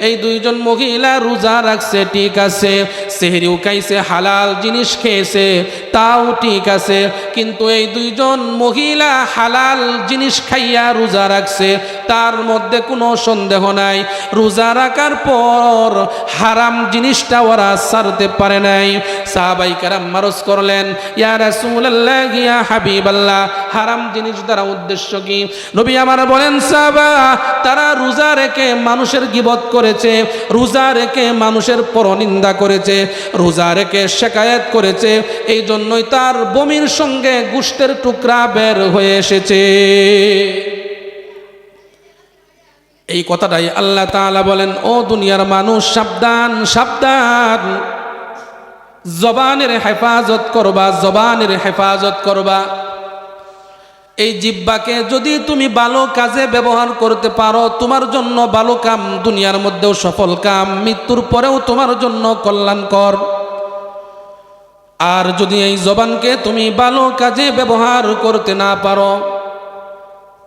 এই দুইজন মহিলা রোজা রাখছে ঠিক আছে, সেহরিও খাইছে, হালাল জিনিস খেয়েছে, তাও ঠিক আছে, কিন্তু এই দুইজন মহিলা হালাল জিনিস খাইয়া রোজা রাখছে, তার মধ্যে কোনো সন্দেহ নাই, রোজা রাখার পর হারাম জিনিসটা ওরা ছাড়তে পারে নাই। সাহাবায়ে কেরাম মারজ করলেন, ইয়া রাসূলুল্লাহ, ইয়া হাবিবাল্লাহ, হারাম জিনিস দ্বারা উদ্দেশ্য কি? নবী আমার বলেন, সাহাবা, তারা রোজা রেখে মানুষের গীবত করেছে, রোজা রেখে মানুষের পরনিন্দা করেছে, রোজা রেখে শিকায়াত করেছে, এই জন্যই তার বমির সঙ্গে গোশতের টুকরা বের হয়ে এসেছে। এই কথাটাই আল্লাহ তাআলা বলেন, ও দুনিয়ার মানুষ, সাবধান সাবধান, জবানের হেফাজত করবা, জবানের হেফাজত করবা। এই জিহ্বাকে যদি তুমি ভালো কাজে ব্যবহার করতে পারো, তোমার জন্য ভালো কাম, দুনিয়ার মধ্যেও সফল কাম, মৃত্যুর পরেও তোমার জন্য কল্যাণকর। আর যদি এই জবানকে তুমি ভালো কাজে ব্যবহার করতে না পারো,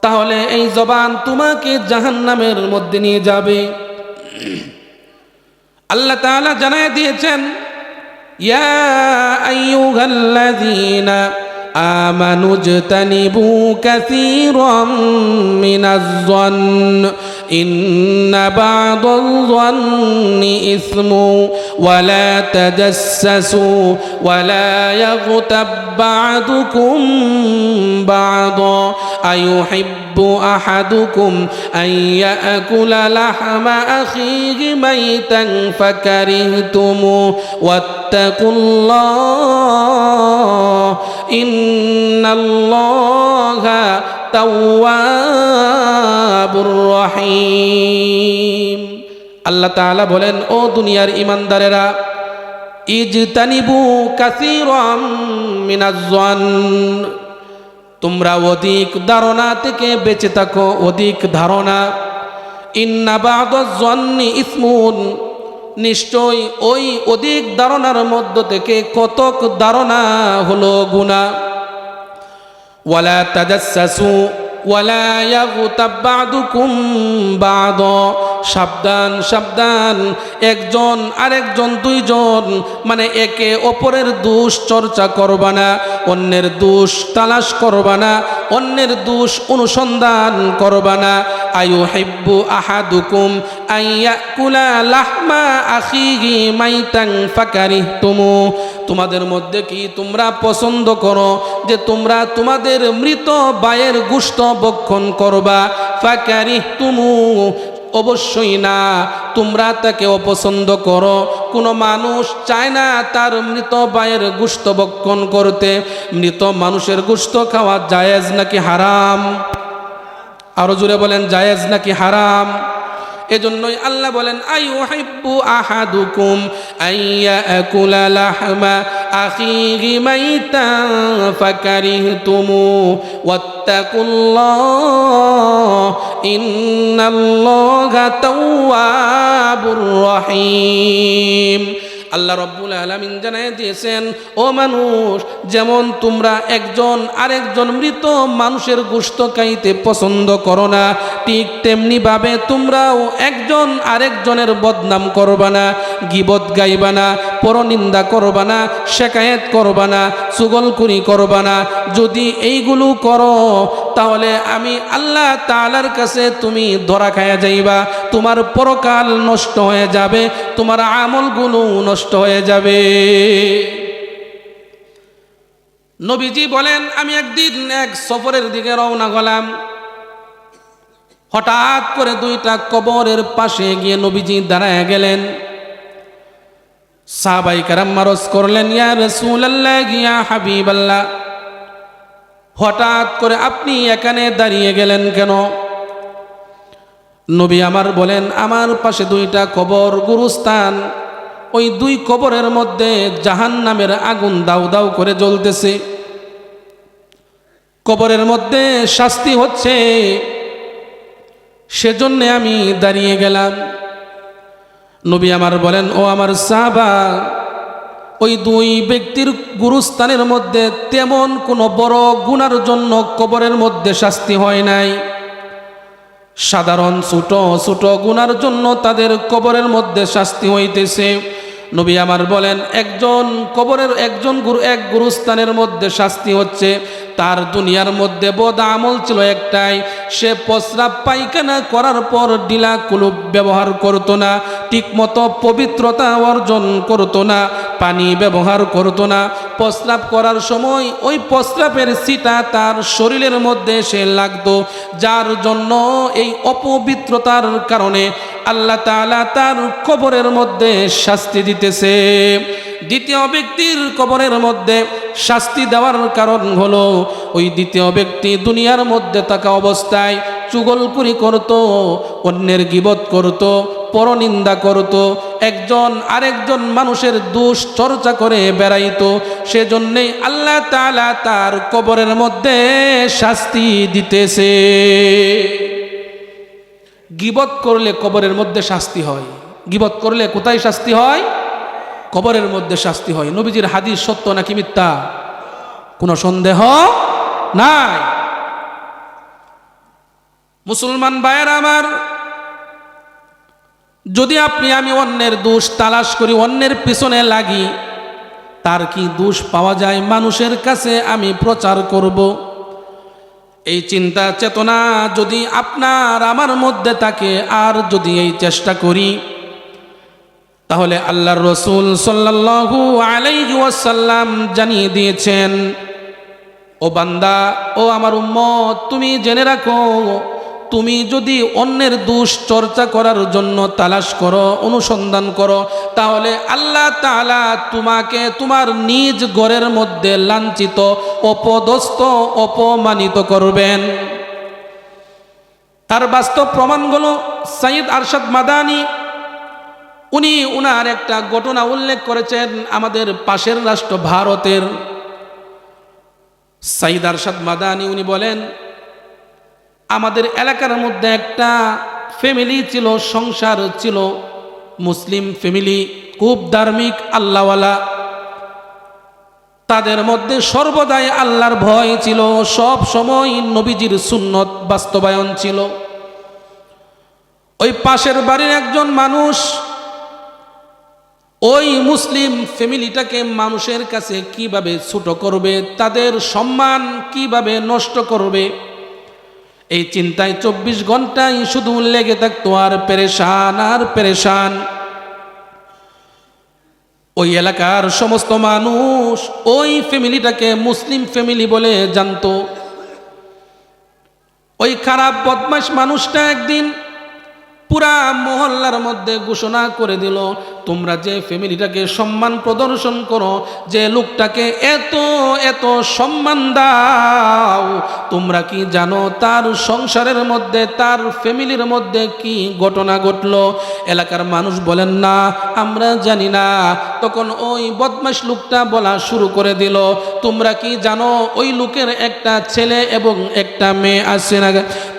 তাহলে এই জবান তোমাকে জাহান্নামের মধ্যে নিয়ে যাবে। আল্লাহ তাআলা জানায় দিয়েছেন, ইয়া আইয়ুহাল্লাযীনা আমানু ইজতানিবু কাসীরাম মিনাজ-যন্ন ইন্না বা'দাল-যন্নি ইসমু ওয়া লা তাজাসসু ওয়া লা ইয়াগতাব বা'দুকুম বা'দা আইয়ুহিব্বু আহাদুকুম আন ইয়াকুলা লাহমা আখিহি মাইতান ফাকারিহতুমু ওয়াত্তাকুল্লাহ ইন্নাল্লাহা তাওয়াবুর রহিম। আল্লাহ তাআলা বলেন, ও দুনিয়ার ঈমানদারেরা, ইজতানিবু কাসীরাম মিনাজ-যন, তোমরা অধিক ধারণা থেকে বেঁচে থাকো, অধিক ধারণা। ইন্না বা'দাজ-যন্নি ইসমুন, নিশ্চয় ওই অধিক ধারণার মধ্য থেকে কতক ধারণা হলো গুনাহ। ওয়ালা তাজাসসু ওয়ালা ইয়াগতাব বা'দুকুম বা'দা, সাবধান সাবধান, একজন আরেকজন দুইজন মানে একে অপরের দোষ চর্চা করবা না, অন্যের দোষ তালাশ করবা না, অন্যের দোষ অনুসন্ধান করবা না। আয়ুহিব্বু আহাদুকুম আইয়াকুলা লাহমা আখিহি মাইতান ফাকারিহতুমু, তোমাদের মধ্যে কি তোমরা পছন্দ করো যে তোমরা তোমাদের মৃত ভাইয়ের গোশত ভক্ষণ করবা? ফাকারিহতুমু, অবশ্যই না, তোমরা তাকে অপছন্দ করো। কোনো মানুষ চায় না তার মৃত ভাইয়ের গোশত ভক্ষণ করতে। মৃত মানুষের গোশত খাওয়া জায়েজ নাকি হারাম? আরো জোরে বলেন, জায়েজ নাকি হারাম? এজন্যই আল্লাহ বলেন, আইয়ুহিব্বু আহাদুকুম আইয়াকুলা লাহমা আখিহি মাইতান ফাকারিহতুমু ওয়াত্তাকুল্লাহ ইন্নাল্লাহা তাওয়াবুর রহিম। আল্লাহ রব্বুল আলামিন জানায় দিয়েছেন, ও মানুষ, যেমন তোমরা একজন আরেকজন মৃত মানুষের গোশত খাইতে পছন্দ করো না, ঠিক তেমনি ভাবে তোমরাও একজন আরেকজনের বদনাম করবা না, গীবত গাইবা না, পরনিন্দা করবা না, শেকায়েত করবা না, চুগলখড়ি করবা না। যদি এইগুলো করো তাহলে আমি আল্লাহ তাআলার কাছে তুমি ধরা খায়া যাইবা, তোমার পরকাল নষ্ট হয়ে যাবে, তোমার আমলগুলো নষ্ট হয়ে যাবে। নবীজি বলেন, আমি একদিন এক সফরের দিকে রওনা হলাম। হঠাৎ করে দুইটা কবরের পাশে গিয়ে নবীজি দাঁড়ায় গেলেন। সাহাবায়ে কেরাম মারজ করলেন, ইয়া রাসূলুল্লাহ, ইয়া হাবিবাল্লাহ, হঠাৎ করে আপনি এখানে দাঁড়িয়ে গেলেন কেন? নবী আমার বলেন, আমার পাশে দুইটা কবর, গুরুস্থান, ওই দুই কবরের মধ্যে জাহান্নামের আগুন দাউ দাউ করে জ্বলতেছে, কবরের মধ্যে শাস্তি হচ্ছে, সেজন্য আমি দাঁড়িয়ে গেলাম। নবী আমার বলেন, ও আমার সাহাবা, ওই দুই ব্যক্তির গুরুস্থানের মধ্যে তেমন কোনো বড় গুনার জন্য কবরের মধ্যে শাস্তি হয় নাই, সাধারণ ছোট ছোট গুনার জন্য তাদের কবরের মধ্যে শাস্তি হইতেছে। নবী আমার বলেন, একজন কবরের এক গুরুস্থানের মধ্যে শাস্তি হচ্ছে, তার দুনিয়ার মধ্যে বদ আমল ছিল একটাই, সে প্রস্রাব পায়খানা করার পর ঢিলা কুলুপ ব্যবহার করত না, ঠিকমতো পবিত্রতা অর্জন করত না, পানি ব্যবহার করত না। প্রস্রাব করার সময় ওই প্রস্রাবের ছিটা তার শরীরের মধ্যে এসে লাগতো, যার জন্য এই অপবিত্রতার কারণে আল্লাহ তাআলা তার কবরের মধ্যে শাস্তি দিতেছে। দ্বিতীয় ব্যক্তির কবরের মধ্যে শাস্তি দেওয়ার কারণ হলো, ওই দ্বিতীয় ব্যক্তি দুনিয়ার মধ্যে থাকা অবস্থায় চুগলখড়ি করত, অন্যের গীবত করত, পরনিন্দা করত, একজন আরেকজন মানুষের দোষ চর্চা করে বেড়াইতো। সেজন্যই আল্লাহ তাআলা তার কবরের মধ্যে শাস্তি দিতেছে। গীবত করলে কবরের মধ্যে শাস্তি হয়। গীবত করলে কোথায় শাস্তি হয়? কবরের মধ্যে শাস্তি হয়। নবীজির হাদিস সত্য নাকি মিথ্যা? কোনো সন্দেহ নাই। মুসলমান ভাইয়েরা আমার, যদি আমি অন্যের দোষ তালাশ করি, অন্যের পিছনে লাগি, তার কি দোষ পাওয়া যায় মানুষের কাছে আমি প্রচার করব, এই চিন্তা চেতনা যদি আপনার আমার মধ্যে থাকে, আর যদি এই চেষ্টা করি, তাহলে আল্লাহর রাসূল সাল্লাল্লাহু আলাইহি ওয়াসাল্লাম জানিয়ে দিয়েছেন, ও বান্দা, ও আমার উম্মত, তুমি জেনে রাখো, তুমি যদি অন্যের দোষ চর্চা করার জন্য তালাশ করো, অনুসন্ধান করো, তাহলে আল্লাহ তাআলা তোমাকে তোমার নিজ ঘরের মধ্যে লাঞ্ছিত, অপদস্থ, অপমানিত করবেন। তার বাস্তব প্রমাণগুলো সাইয়্যিদ আরশাদ মাদানী উনি উনার একটা ঘটনা উল্লেখ করেছেন। আমাদের পাশের রাষ্ট্র ভারতের সাইয়্যিদ আরশাদ মাদানী উনি বলেন, আমাদের এলাকার মধ্যে একটা ফ্যামিলি ছিল, সংসার ছিল, মুসলিম ফ্যামিলি, খুব ধার্মিক, আল্লাহওয়ালা। তাদের মধ্যে সর্বদাই আল্লাহর ভয় ছিল, সব সময় নবীজির সুন্নত বাস্তবায়ন ছিল। ওই পাশের বাড়ির একজন মানুষ ওই মুসলিম ফ্যামিলিটাকে মানুষের কাছে কিভাবে ছোট করবে, তাদের সম্মান কিভাবে নষ্ট করবে, এই চিন্তায় 24 ঘন্টায় শুধু লেগে থাকতো, আর পেরেশান আর পেরেশান। ওই এলাকার সমস্ত মানুষ ওই ফ্যামিলিটাকে মুসলিম ফ্যামিলি বলে জানতো। ওই খারাপ বদমাশ মানুষটা একদিন পুরা মহল্লার মধ্যে ঘোষণা করে দিল, তোমরা যে ফ্যামিলিটাকে সম্মান প্রদর্শন করো, যে লোকটাকে এত এত সম্মান দাও, তোমরা কি জানো তার সংসারের মধ্যে, তার ফ্যামিলির মধ্যে কি ঘটনা ঘটলো? এলাকার মানুষ বলেন, না আমরা জানি না। তখন ওই বদমাশ লোকটা বলা শুরু করে দিল, তোমরা কি জানো ওই লোকের একটা ছেলে এবং একটা মেয়ে আছে না?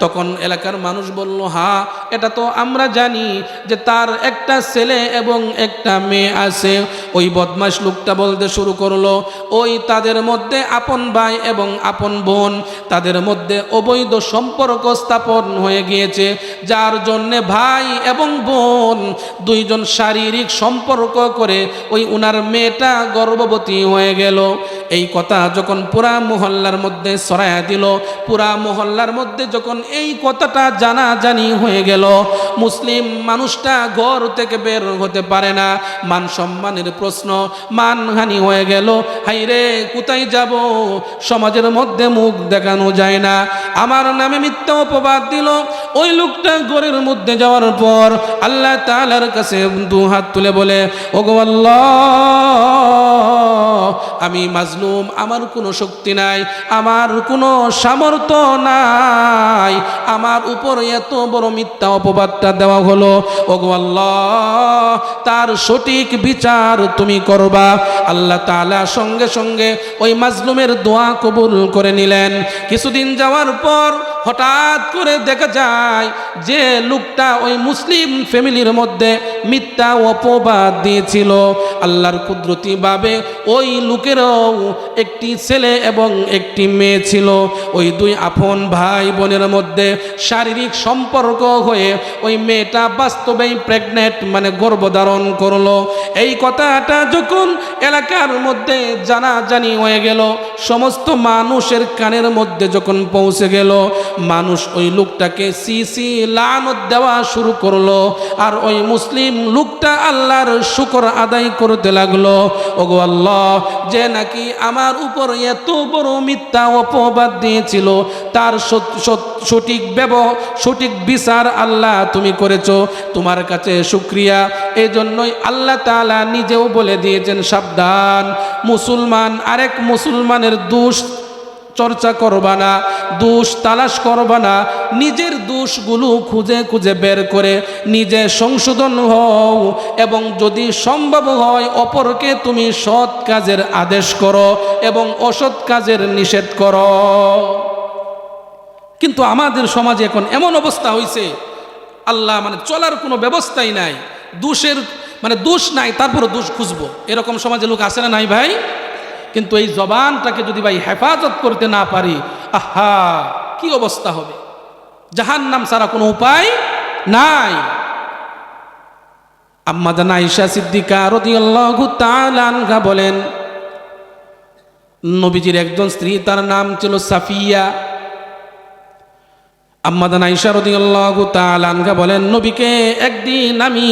তখন এলাকার মানুষ বলল, হ্যাঁ এটা তো আমরা জানি যে তার একটা ছেলে এবং একটা মেয়ে আছে। ওই বদমাশ লোকটা বলতে শুরু করলো, ওই তাদের মধ্যে আপন ভাই এবং আপন বোন, তাদের মধ্যে অবৈধ সম্পর্ক স্থাপন হয়ে গিয়েছে, যার জন্যে ভাই এবং বোন দুইজন শারীরিক সম্পর্ক করে ওই উনার মেয়েটা গর্ভবতী হয়ে গেল। এই কথা যখন পুরা মহল্লার মধ্যে ছড়ায়া দিল, পুরা মহল্লার মধ্যে যখন এই কথাটা জানাজানি হয়ে গেল, মুসলিম মানুষটা ঘর থেকে বের হতে পারে না, মান সম্মানের প্রশ্ন, মানহানি হয়ে গেল। হাইরে কোথায় যাব, সমাজের মধ্যে মুখ দেখানো যায় না, আমার নামে মিথ্যা অপবাদ দিল। ওই লোকটা ঘরের মধ্যে যাওয়ার পর আল্লাহ তাআলার কাছে দু হাত তুলে বলে, ওগো আল্লাহ, আমি মাজলুম, আমার কোনো শক্তি নাই, আমার কোনো সামর্থ্য নাই, আমার উপর এত বড় মিথ্যা অপবাদটা দেওয়া হলো। ওগো আল্লাহ, তার সঠিক বিচার তুমি করবা। আল্লাহ তাআলা সঙ্গে সঙ্গে ওই মাজলুমের দোয়া কবুল করে নিলেন। কিছুদিন যাওয়ার পর হঠাৎ করে দেখা যায় যে লোকটা ওই মুসলিম ফ্যামিলির মধ্যে মিথ্যা অপবাদ দিয়েছিল, আল্লাহর কুদরতিভাবে ওই লোকেরও একটি ছেলে এবং একটি মেয়ে ছিল। ওই দুই আপন ভাই বোনের মধ্যে শারীরিক সম্পর্ক হয়ে ওই মেয়েটা বাস্তবেই প্রেগনেন্ট, মানে গর্ভধারণ করলো। এই কথাটা যখন এলাকার মধ্যে জানাজানি হয়ে গেল, সমস্ত মানুষের কানের মধ্যে যখন পৌঁছে গেল, মানুষ ওই লোকটাকে সিসি লানত দেওয়া শুরু করলো। আর ওই মুসলিম লোকটা আল্লাহর শুকর আদায় করতে লাগলো, ওগো আল্লাহ, যে নাকি আমার উপর এত বড় মিথ্যা অপবাদ দিয়েছিল, তার সঠিক বিচার আল্লাহ তুমি করেছো, তোমার কাছে শুকরিয়া। এই জন্যই আল্লাহ তাআলা নিজেও বলে দিয়েছেন, সাবধান, মুসলমান আরেক মুসলমানের দোষ চর্চা করবা না, দোষ তালাশ করবা না, নিজের দোষগুলো খুঁজে খুঁজে বের করে নিজে সংশোধন হও, এবং যদি সম্ভব হয় অপরকে তুমি সৎ কাজের আদেশ করো এবং অসৎ কাজের নিষেধ করো। কিন্তু আমাদের সমাজে এখন এমন অবস্থা হয়েছে, আল্লাহ, মানে চলার কোনো ব্যবস্থাই নাই, দোষের মানে দোষ নাই তারপরে দোষ খুঁজবো, এরকম সমাজে লোক আসে না নাই ভাই? কিন্তু এই জবানটাকে যদি ভাই হেফাজত করতে না পারি, আহা কি অবস্থা হবে, জাহান্নাম ছাড়া কোনো উপায় নাই। আম্মা জান আয়েশা সিদ্দিকা রাদিয়াল্লাহু তাআলা আনহা বলেন, নবীজির একজন স্ত্রী, তার নাম ছিল সাফিয়া। আম্মা জান আয়েশা রাদিয়াল্লাহু তাআলা আনহা বলেন, নবীকে একদিন আমি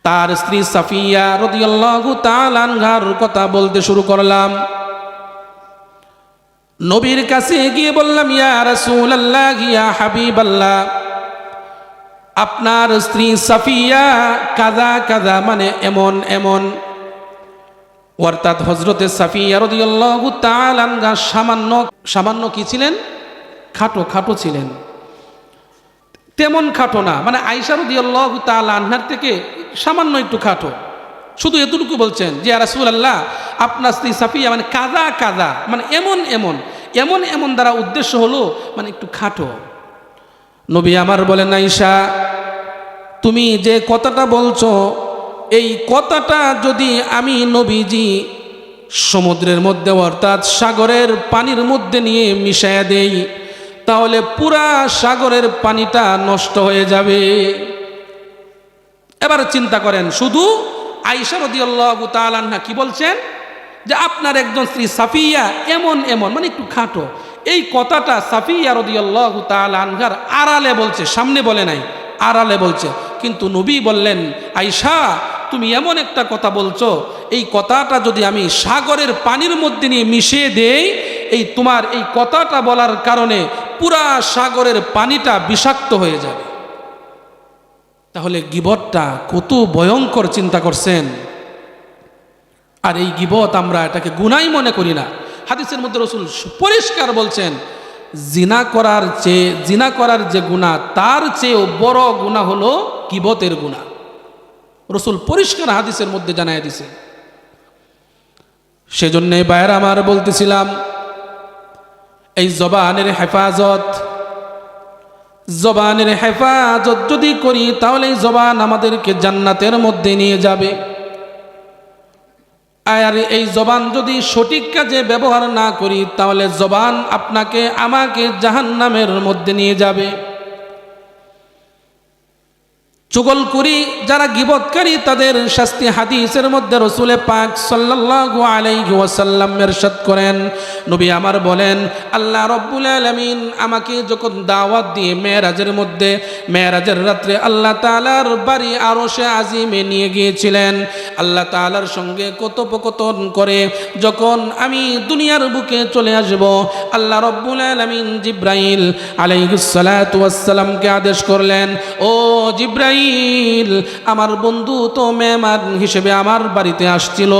তার স্ত্রী সাফিয়া রাদিয়াল্লাহু তাআলা আনহার কথা বলতে শুরু করলাম। নবীর কাছে গিয়ে বললাম, ইয়া রাসূলুল্লাহ, ইয়া হাবিবাল্লাহ, আপনার স্ত্রী সাফিয়া কাযা কাযা, মানে এমন এমন। অর্থাৎ হযরতে সাফিয়া রাদিয়াল্লাহু তাআলা আনহা সামান্য কি ছিলেন? খাটো ছিলেন। তেমন খাটো না, মানে আয়েশা রাদিয়াল্লাহু তাআলা আনহার থেকে সামান্য একটু খাটো। শুধু এতটুকু বলছেন যে ইয়া রাসূলুল্লাহ, আপনার স্ত্রী সাফিয়া মানে কাযা কাযা, মানে এমন এমন। এমন এমন দ্বারা উদ্দেশ্য হলো মানে একটু খাটো। নবী আমার বলেন, আয়েশা, তুমি যে কথাটা বলছো, এই কথাটা যদি আমি নবীজি সমুদ্রের মধ্যে অর্থাৎ সাগরের পানির মধ্যে নিয়ে মিশায়া দেই, তাহলে পুরা সাগরের পানিটা নষ্ট হয়ে যাবে। এবার চিন্তা করেন, শুধু আয়েশা রাদিয়াল্লাহু তাআলা আনহা কি বলছেন যে আপনার একজন স্ত্রী সাফিয়া এমন এমন, মানে একটু খাটো। এই কথাটা সাফিয়া রাদিয়াল্লাহু তাআলা আনহার আড়ালে বলছে, সামনে বলে নাই, আড়ালে বলছে। কিন্তু নবী বললেন, আয়েশা, তুমি এমন একটা কথা বলছো, এই কথাটা যদি আমি সাগরের পানির মধ্যে নিয়ে মিশিয়ে দেই, এই তোমার এই কথাটা বলার কারণে পুরা সাগরের পানিটা বিষাক্ত হয়ে যাবে। তাহলে গীবতটা কত ভয়ঙ্কর, চিন্তা করছেন? আর এই গীবত আমরা এটাকে গুনাহ মনে করি না। হাদিসের মধ্যে রাসূল পরিষ্কার বলছেন, জিনা করার যে গুনাহ, তার চেয়েও বড় গুনাহ হলো গীবতের গুনাহ। রাসূল পরিষ্কার হাদিসের মধ্যে জানায় দিয়েছে। সেজন্য ভাইয়েরা আমার বলতেছিলাম, এই জবানের হেফাজত যদি করি, তাহলে এই জবান আমাদেরকে জান্নাতের মধ্যে নিয়ে যাবে। আর এই জবান যদি সঠিক কাজে ব্যবহার না করি, তাহলে জবান আপনাকে আমাকে জাহান্নামের মধ্যে নিয়ে যাবে। চুগলখুরি যারা গীবতকারী, তাদের শাস্তি হাদিসের মধ্যে রাসূল পাক সাল্লাল্লাহু আলাইহি ওয়াসাল্লাম ইরশাদ করেন, নবী আমার বলেন, আল্লাহ রাব্বুল আলামিন আমাকে যখন দাওয়াত দিয়ে মেরাজের রাত্রে আল্লাহ তাআলার বাড়ি আরশে আজিমে নিয়ে গিয়েছিলেন। আল্লাহ তাআলার সঙ্গে কথোপকথন করে যখন আমি দুনিয়ার বুকে চলে আসব, আল্লাহ রাব্বুল আলামিন জিবরাইল আলাইহিস সালাতু ওয়াস সালামকে আদেশ করলেন, ও জিবরাইল, আমার বন্ধু তো মেহমান হিসেবে আমার বাড়িতে আসছিল,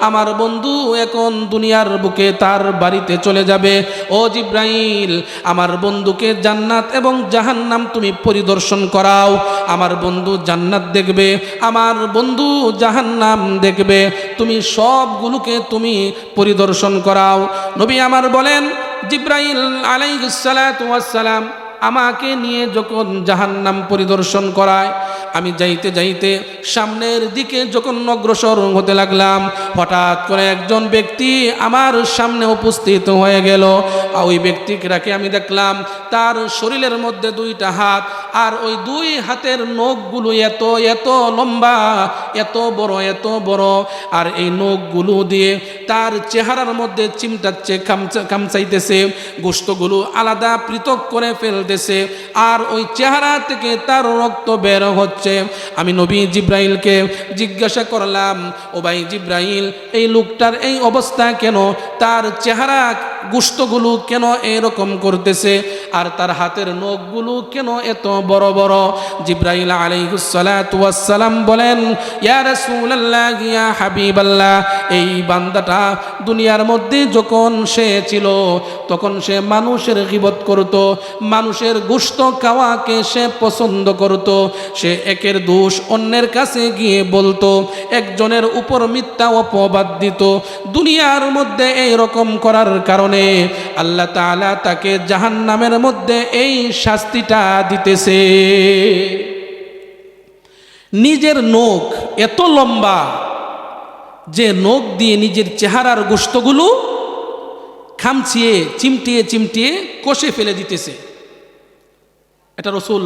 আমার বন্ধু এখন দুনিয়ার বুকে তার বাড়িতে চলে যাবে। ও জিবরাইল, আমার বন্ধুকে জান্নাত এবং জাহান্নাম তুমি পরিদর্শন করাও। আমার বন্ধু জান্নাত দেখবে, আমার বন্ধু জাহান্নাম দেখবে, তুমি সবগুলোকে তুমি পরিদর্শন করাও। নবী আমার বলেন, জিবরাইল আলাইহিস সালাতু ওয়াস সালাম আমাকে নিয়ে যখন জাহান্নাম পরিদর্শন করায়, আমি যাইতে যাইতে সামনের দিকে যখন অগ্রসর হতে লাগলাম, হঠাৎ করে একজন ব্যক্তি আমার সামনে উপস্থিত হয়ে গেল। ওই ব্যক্তিকে আমি দেখলাম তার শরীরের মধ্যে দুইটা হাত, আর ওই দুই হাতের নখগুলো এত এত লম্বা, এত বড়, আর এই নখগুলো দিয়ে তার চেহারার মধ্যে চিমটাচ্ছে, খামচাইতেছে, গোশতগুলো আলাদা পৃথক করে ফেলতেছে, আর ওই চেহারা থেকে তার রক্ত বের হচ্ছে। আমি নবী জিবরাইলকে জিজ্ঞাসা করলাম, ও ভাই জিবরাইল, এই লোকটার এই অবস্থা কেন? তার চেহারা গোশতগুলো কেন এরকম করতেছে, আর তার হাতের নখগুলো কেন এত বড় বড়? জিবরাইল আলাইহিস সালাতু ওয়াস সালাম বলেন, ইয়া রাসূলুল্লাহ, ইয়া হাবিবাল্লাহ, এই বান্দাটা দুনিয়ার মধ্যে যখন সে ছিল, তখন সে মানুষের গীবত করত, মানুষের গোশত খাওয়াকে সে পছন্দ করত। সে একের দোষ অন্যের কাছে গিয়ে বলতো, একজনের উপর মিথ্যা অপবাদ দিত। দুনিয়ার মধ্যে এই রকম করার কারণে আল্লাহ তাআলা তাকে জাহান্নামের মধ্যে এই শাস্তিটা দিতেছে। নিজের নখ এত লম্বা যে নখ দিয়ে নিজের চেহারার গোশতগুলো খামচিয়ে চিমটিয়ে কষে ফেলে দিতেছে। এটা রাসূল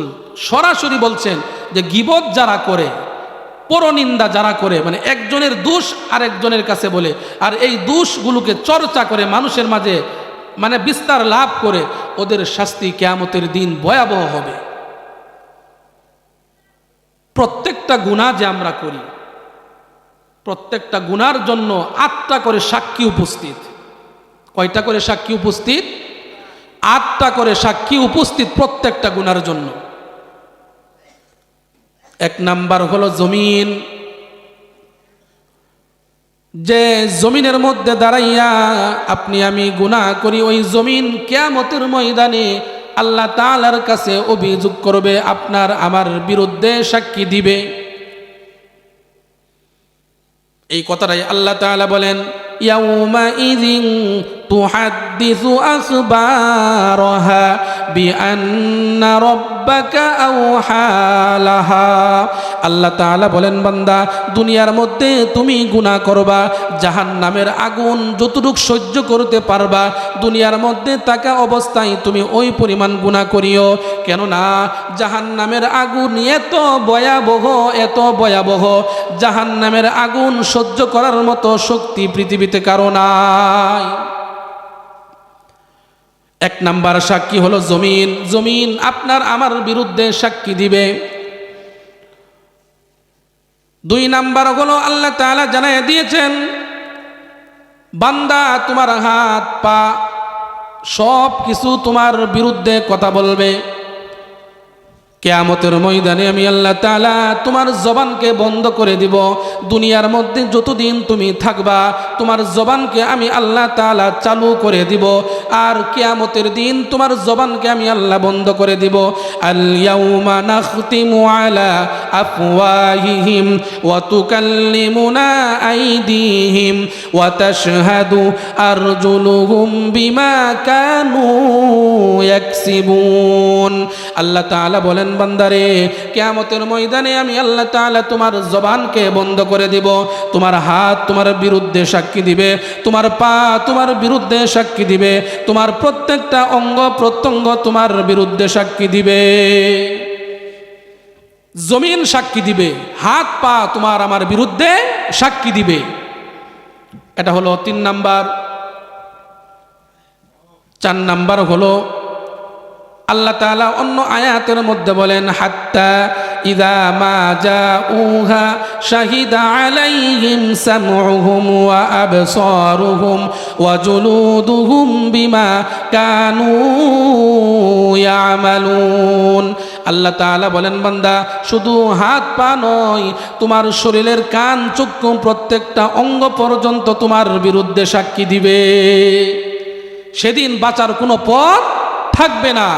সরাসরি বলছেন যে গীবত যারা করে, পরনিন্দা যারা করে, মানে একজনের দোষ আরেকজনের কাছে বলে, আর এই দোষগুলোকে চর্চা করে মানুষের মাঝে মানে বিস্তার লাভ করে, ওদের শাস্তি কিয়ামতের দিন ভয়াবহ হবে। প্রত্যেকটা গুনাহ যে আমরা করি, প্রত্যেকটা গুনার জন্য 8টা করে সাক্ষী উপস্থিত। কয়টা করে সাক্ষী উপস্থিত? 8টা করে সাক্ষী উপস্থিত প্রত্যেকটা গুনার জন্য। 1 নাম্বার হলো জমিন, যে জমিনের মধ্যে দাঁড়াইয়া আপনি আমি গুনাহ করি, ওই জমিন কিয়ামতের ময়দানে আল্লাহ তাআলার কাছে অভিযোগ করবে, আপনার আমার বিরুদ্ধে সাক্ষী দিবে। এই কথাটাই আল্লাহ তাআলা বলেন, ইয়াউমা ইযিন তুহাদ্দিসু আসবারহা বিআন্না রাব্বাকা আওহা লাহা। আল্লাহ তাআলা বলেন, বান্দা দুনিয়ার মধ্যে তুমি গুনাহ করবা, জাহান্নামের আগুন যতটুকু সহ্য করতে পারবা দুনিয়ার মধ্যে থাকা অবস্থায় তুমি ওই পরিমাণ গুনাহ করিও। কেননা জাহান্নামের আগুন এত ভয়াবহ, এত ভয়াবহ, জাহান্নামের আগুন সহ্য করার মতো শক্তি পৃথিবীতে কারো নাই। 1 নাম্বার সাক্ষী হলো জমিন। জমিন আপনার আমার বিরুদ্ধে সাক্ষী দিবে। 2 নাম্বার হলো আল্লাহ তাআলা জানায় দিয়েছেন, বান্দা তোমার হাত পা সব কিছু তোমার বিরুদ্ধে কথা বলবে। কিয়ামতের ময়দানে আমি আল্লাহ তাআলা তোমার জবানকে বন্ধ করে দিব। দুনিয়ার মধ্যে যতদিন তুমি থাকবা তোমার জবানকে আমি আল্লাহ তাআলা চালু করে দিব, আর কিয়ামতের দিন তোমার জবানকে আমি আল্লাহ বন্ধ করে দিব। আল ইয়াউমা নাখতিমু আলা আফওয়াহিহিম ওয়া তুকাল্লিমুনা আইদিহিম ওয়া তাশহাদু আরজুলুহুম বিমা কানু ইয়াকসিবুন। আল্লাহ তাআলা বলেন, বান্দারে কিয়ামতের ময়দানে আমি আল্লাহ তাআলা তোমার জবানকে বন্ধ করে দিব, তোমার হাত তোমার বিরুদ্ধে সাক্ষী দিবে, তোমার পা তোমার বিরুদ্ধে সাক্ষী দিবে, তোমার প্রত্যেকটা অঙ্গ প্রত্যঙ্গ তোমার বিরুদ্ধে সাক্ষী দিবে। জমিন সাক্ষী দিবে, হাত পা তোমার আমার বিরুদ্ধে সাক্ষী দিবে। এটা হলো 3 নাম্বার। 4 নাম্বার হলো আল্লাহ তাআলা অন্য আয়াতের মধ্যে বলেন, হাত্তা ইযা মা জাউহা শাহিদা আলাইহিম সামউহুম ওয়া আবসারুহুম ওয়া জুলুদুহুম বিমা কানু ইয়ামালুন। আল্লাহ তাআলা বলেন, বান্দা শুধু হাত পা নয়, তোমার শরীরের কান চক্ষু প্রত্যেকটা অঙ্গ পর্যন্ত তোমার বিরুদ্ধে সাক্ষী দিবে। সেদিন বাঁচার কোনো পথ থাকবে না।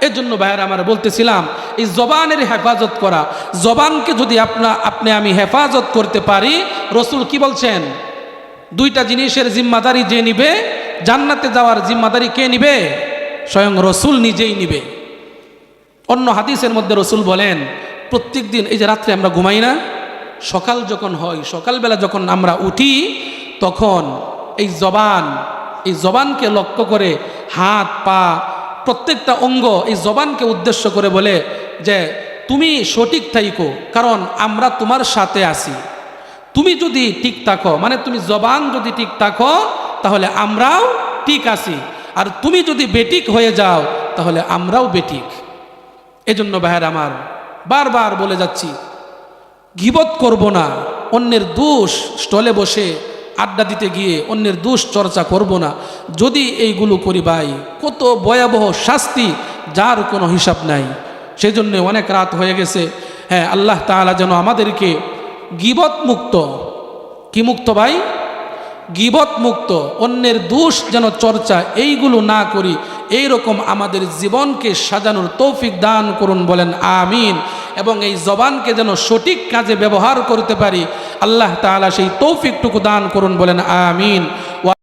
এর জন্য ভাইয়েরা আমরা বলতেছিলাম, এই জবানের হেফাজত করা, জবানকে যদি আপনি আমি হেফাজত করতে পারি, রসুল কি বলছেন? 2টা জিনিসের জিম্মাদারি যে নিবে, জান্নাতে যাওয়ার জিম্মাদারি কে নিবে? স্বয়ং রসুল নিজেই নিবে। অন্য হাদিসের মধ্যে রসুল বলেন, প্রত্যেক দিন এই যে রাত্রে আমরা ঘুমাই না, সকাল যখন হয়, সকালবেলা যখন আমরা উঠি, তখন এই জবানকে লক্ষ্য করে হাত পা প্রত্যেকটা অঙ্গ এই জবানকে উদ্দেশ্য করে বলে যে তুমি সঠিক থাইকো, কারণ আমরা তোমার সাথে আছি। তুমি যদি ঠিক থাকো, মানে তুমি জবান যদি ঠিক থাকো, তাহলে আমরাও ঠিক আছি, আর তুমি যদি বেঠিক হয়ে যাও তাহলে আমরাও বেঠিক। এজন্য ভাইয়ের আমার বারবার বলে যাচ্ছি, গীবত করব না, অন্যের দোষ স্টলে বসে আড্ডা দিতে গিয়ে অন্যের দোষ চর্চা করব না। যদি এইগুলো করি ভাই, কত ভয়াবহ শাস্তি যার কোনো হিসাব নাই। সেই জন্য অনেক রাত হয়ে গেছে। হ্যাঁ, আল্লাহ তাআলা যেন আমাদেরকে গীবত মুক্ত, কি মুক্ত ভাই? গীবত মুক্ত, অন্যের দোষ যেন চর্চা এইগুলো না করি, এইরকম আমাদের জীবনকে সাজানোর তৌফিক দান করুন, বলেন আমিন। এবং এই জবানকে যেন সঠিক কাজে ব্যবহার করতে পারি, আল্লাহ তাআলা সেই তৌফিকটুকু দান করুন, বলেন আমিন।